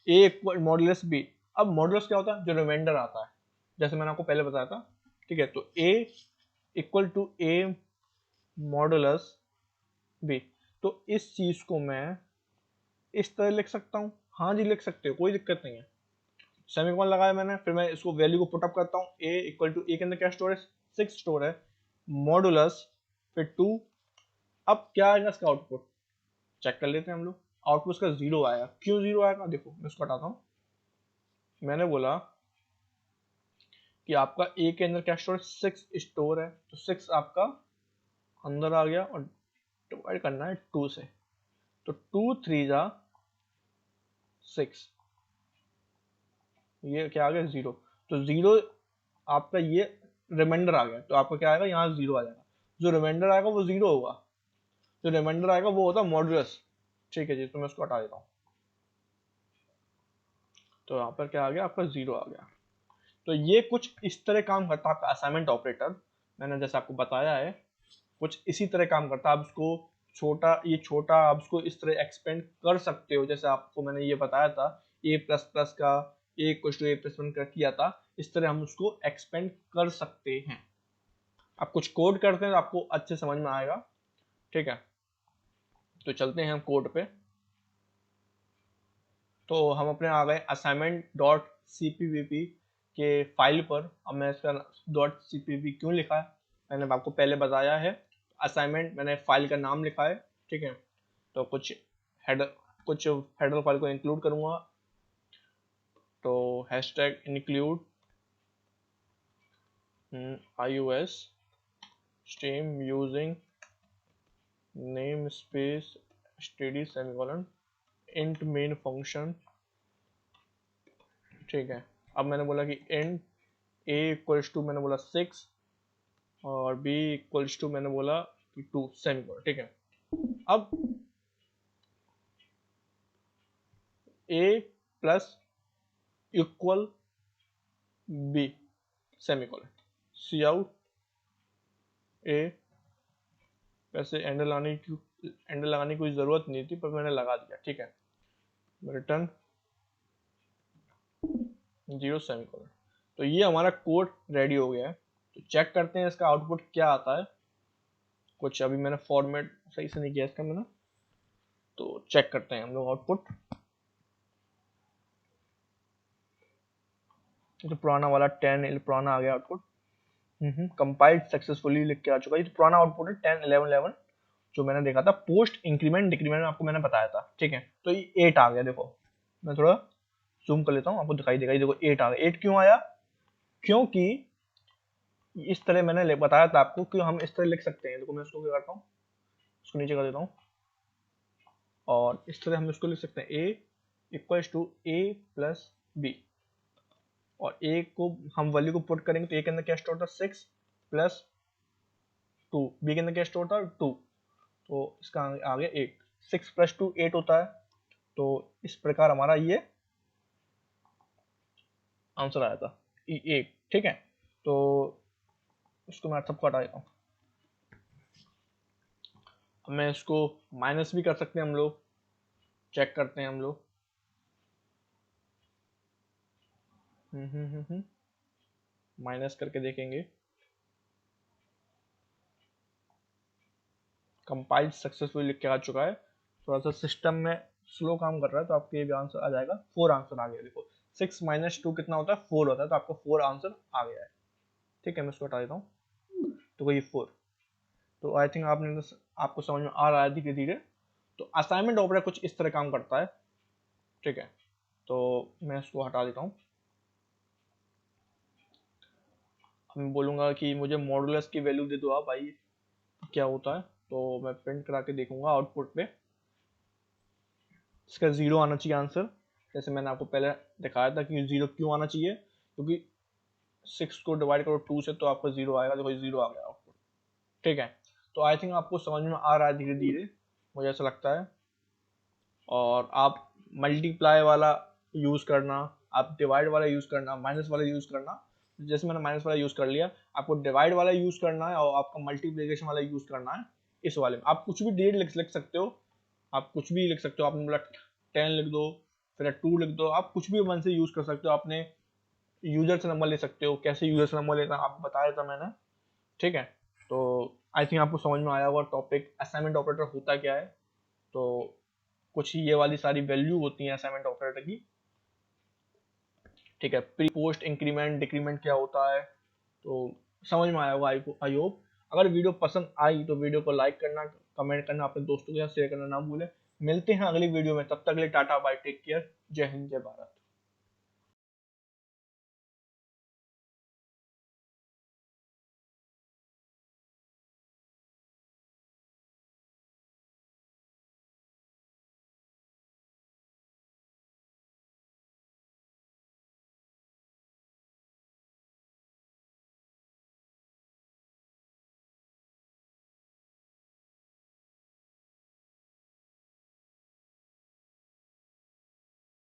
ए इक्वल मॉडुलस बी। अब मॉडुलस क्या होता है, जो रिमाइंडर आता है, जैसे मैंने आपको पहले बताया था। ठीक है, तो A equal to A modulus B, तो इस चीज को मैं इस तरह लिख सकता हूँ, हाँ जी लिख सकते हो, कोई दिक्कत नहीं है। सेमीकोलन लगाया मैंने, फिर मैं इसको वैल्यू को पुटअप करता हूँ, ए इक्वल टू ए के अंदर क्या स्टोर है, 6 स्टोर है, मॉडुलस फिर 2। अब क्या आएगा इसका आउटपुट, चेक कर लेते हैं हम लोग। आउटपुट का 0 आया, क्यों 0 आएगा, देखो मैं इसको हटाता हूँ। मैंने बोला कि आपका ए के अंदर क्या स्टोर है, 6 स्टोर है, तो 6 आपका अंदर आ गया और डिवाइड करना है 2 से, तो 2 3 जा 6, ये क्या आ गया 0, तो 0 आपका ये रिमाइंडर आ गया, तो आपका क्या आएगा यहाँ 0 आ जाएगा, जो रिमाइंडर आएगा वो 0 होगा, जो रिमाइंडर आएगा वो होता है मॉडुलस। ठीक है जी, तो मैं उसको हटा देता हूँ, तो यहाँ पर क्या आ गया आपका 0 आ गया। तो ये कुछ इस तरह काम करता है आपका असाइनमेंट ऑपरेटर, मैंने जैसे आपको बताया है कुछ इसी तरह काम करता है। आप इसको छोटा आप इसको इस तरह एक्सपेंड कर सकते हो, जैसे आपको मैंने ये बताया था ए प्लस प्लस का A equal to A plus one का किया था, इस तरह हम उसको एक्सपेंड कर सकते हैं। आप कुछ कोड करते हैं तो आपको अच्छे समझ में आएगा। ठीक है, तो चलते हैं हम कोड पे। तो हम अपने आ गए असाइनमेंट डॉट cpvp के फाइल पर। अब मैं इसका डॉट cpvp क्यों लिखा है मैंने आपको पहले बताया है। असाइनमेंट मैंने फाइल का नाम लिखा है, ठीक है, तो कुछ हेडर फाइल को इंक्लूड करूंगा, तो hashtag include iOS stream using namespace std semicolon int main function। ठीक है, अब मैंने बोला कि int a इक्वल्स टू मैंने बोला 6 और b इक्वल्स टू मैंने बोला कि 2 सेमीकोलन, ठीक है। अब a plus equal b semicolon, cout a, वैसे एंड लगाने की कोई ज़रूरत नहीं थी पर मैंने लगा दिया, ठीक है। Return 0 semicolon. तो ये हमारा कोड रेडी हो गया है। तो चेक करते हैं इसका आउटपुट क्या आता है। कुछ अभी मैंने फॉर्मेट सही से नहीं किया इसका मैंने, तो चेक करते हैं हम लोग आउटपुट। तो पुराना वाला 10 पुराना आ गया आउटपुट, कंपाइल्ड सक्सेसफुली लिख के आ चुका है। ये तो पुराना आउटपुट है 10 11 11 जो मैंने देखा था पोस्ट इंक्रीमेंट डिक्रीमेंट में, आपको मैंने बताया था, ठीक है। तो ये 8 आ गया, देखो मैं थोड़ा जूम कर लेता हूँ, आपको दिखाई देगा। ये देखो 8 आ गया। 8 क्यों आया? क्योंकि इस तरह मैंने बताया था आपको कि हम इस तरह लिख सकते हैं। देखो मैं इसको क्या करता हूँ, इसको नीचे कर देता हूँ और इस तरह हम इसको लिख सकते हैं a equals to a plus b. और a को हम वैल्यू को पुट करेंगे तो a के अंदर क्या स्टोर था 6 प्लस 2, b के अंदर क्या स्टोर था 2, तो इसका आ गया 8। 6 प्लस 2 8 होता है। तो इस प्रकार हमारा ये आंसर आया था 8, ठीक है। तो इसको मैं सबको हटा देता हूँ। अब मैं इसको माइनस भी कर सकते हैं हम लोग, चेक करते हैं हम लोग। माइनस करके देखेंगे। कंपाइल सक्सेसफुल लिख के आ चुका है। थोड़ा सा सिस्टम में स्लो काम कर रहा है तो आपको ये भी आंसर आ जाएगा। 4 आंसर आ गया। देखो 6 माइनस 2 कितना होता है 4 होता है, तो आपको 4 आंसर आ गया है, ठीक है। मैं इसको हटा देता हूँ। तो ये 4। तो आई थिंक आपको समझ में आ रहा है धीरे धीरे। तो असाइनमेंट ऑपरेटर कुछ इस तरह काम करता है, ठीक है। तो मैं इसको हटा देता हूँ। मैं बोलूँगा कि मुझे मॉडुलस की वैल्यू दे दो आप भाई, क्या होता है। तो मैं प्रिंट करा के देखूंगा आउटपुट पे। इसका 0 आना चाहिए आंसर, जैसे मैंने आपको पहले दिखाया था कि 0 क्यों आना चाहिए, क्योंकि 6 को डिवाइड करो 2 से तो आपका 0 आएगा। देखो 0 आ गया आउटपुट, ठीक है। तो आई थिंक आपको समझ में आ रहा है धीरे धीरे, मुझे ऐसा लगता है। और आप मल्टीप्लाई वाला यूज़ करना, आप डिवाइड वाला यूज़ करना, माइनस वाला यूज़ करना। जैसे मैंने माइनस वाला यूज़ कर लिया, आपको डिवाइड वाला यूज़ करना है और आपका मल्टीप्लिकेशन वाला यूज़ करना है इस वाले में। आप कुछ भी डेट लिख सकते हो, आप कुछ भी लिख सकते हो। आपने बोला 10 लिख दो, फिर 2 लिख दो, आप कुछ भी वन से यूज़ कर सकते हो। आपने यूजर से नंबर ले सकते हो, कैसे यूजर से नंबर लेना आपको बताया था मैंने, ठीक है। तो आई थिंक आपको समझ में आया होगा टॉपिक असाइनमेंट ऑपरेटर होता क्या है। तो कुछ ये वाली सारी वैल्यू होती हैं असाइनमेंट ऑपरेटर की, ठीक है। प्री पोस्ट इंक्रीमेंट डिक्रीमेंट क्या होता है, तो समझ में आया होगा आई होप। अगर वीडियो पसंद आई तो वीडियो को लाइक करना, कमेंट करना, अपने दोस्तों के साथ शेयर करना ना भूलें। मिलते हैं अगली वीडियो में, तब तक के लिए टाटा बाय, टेक केयर, जय हिंद जय भारत।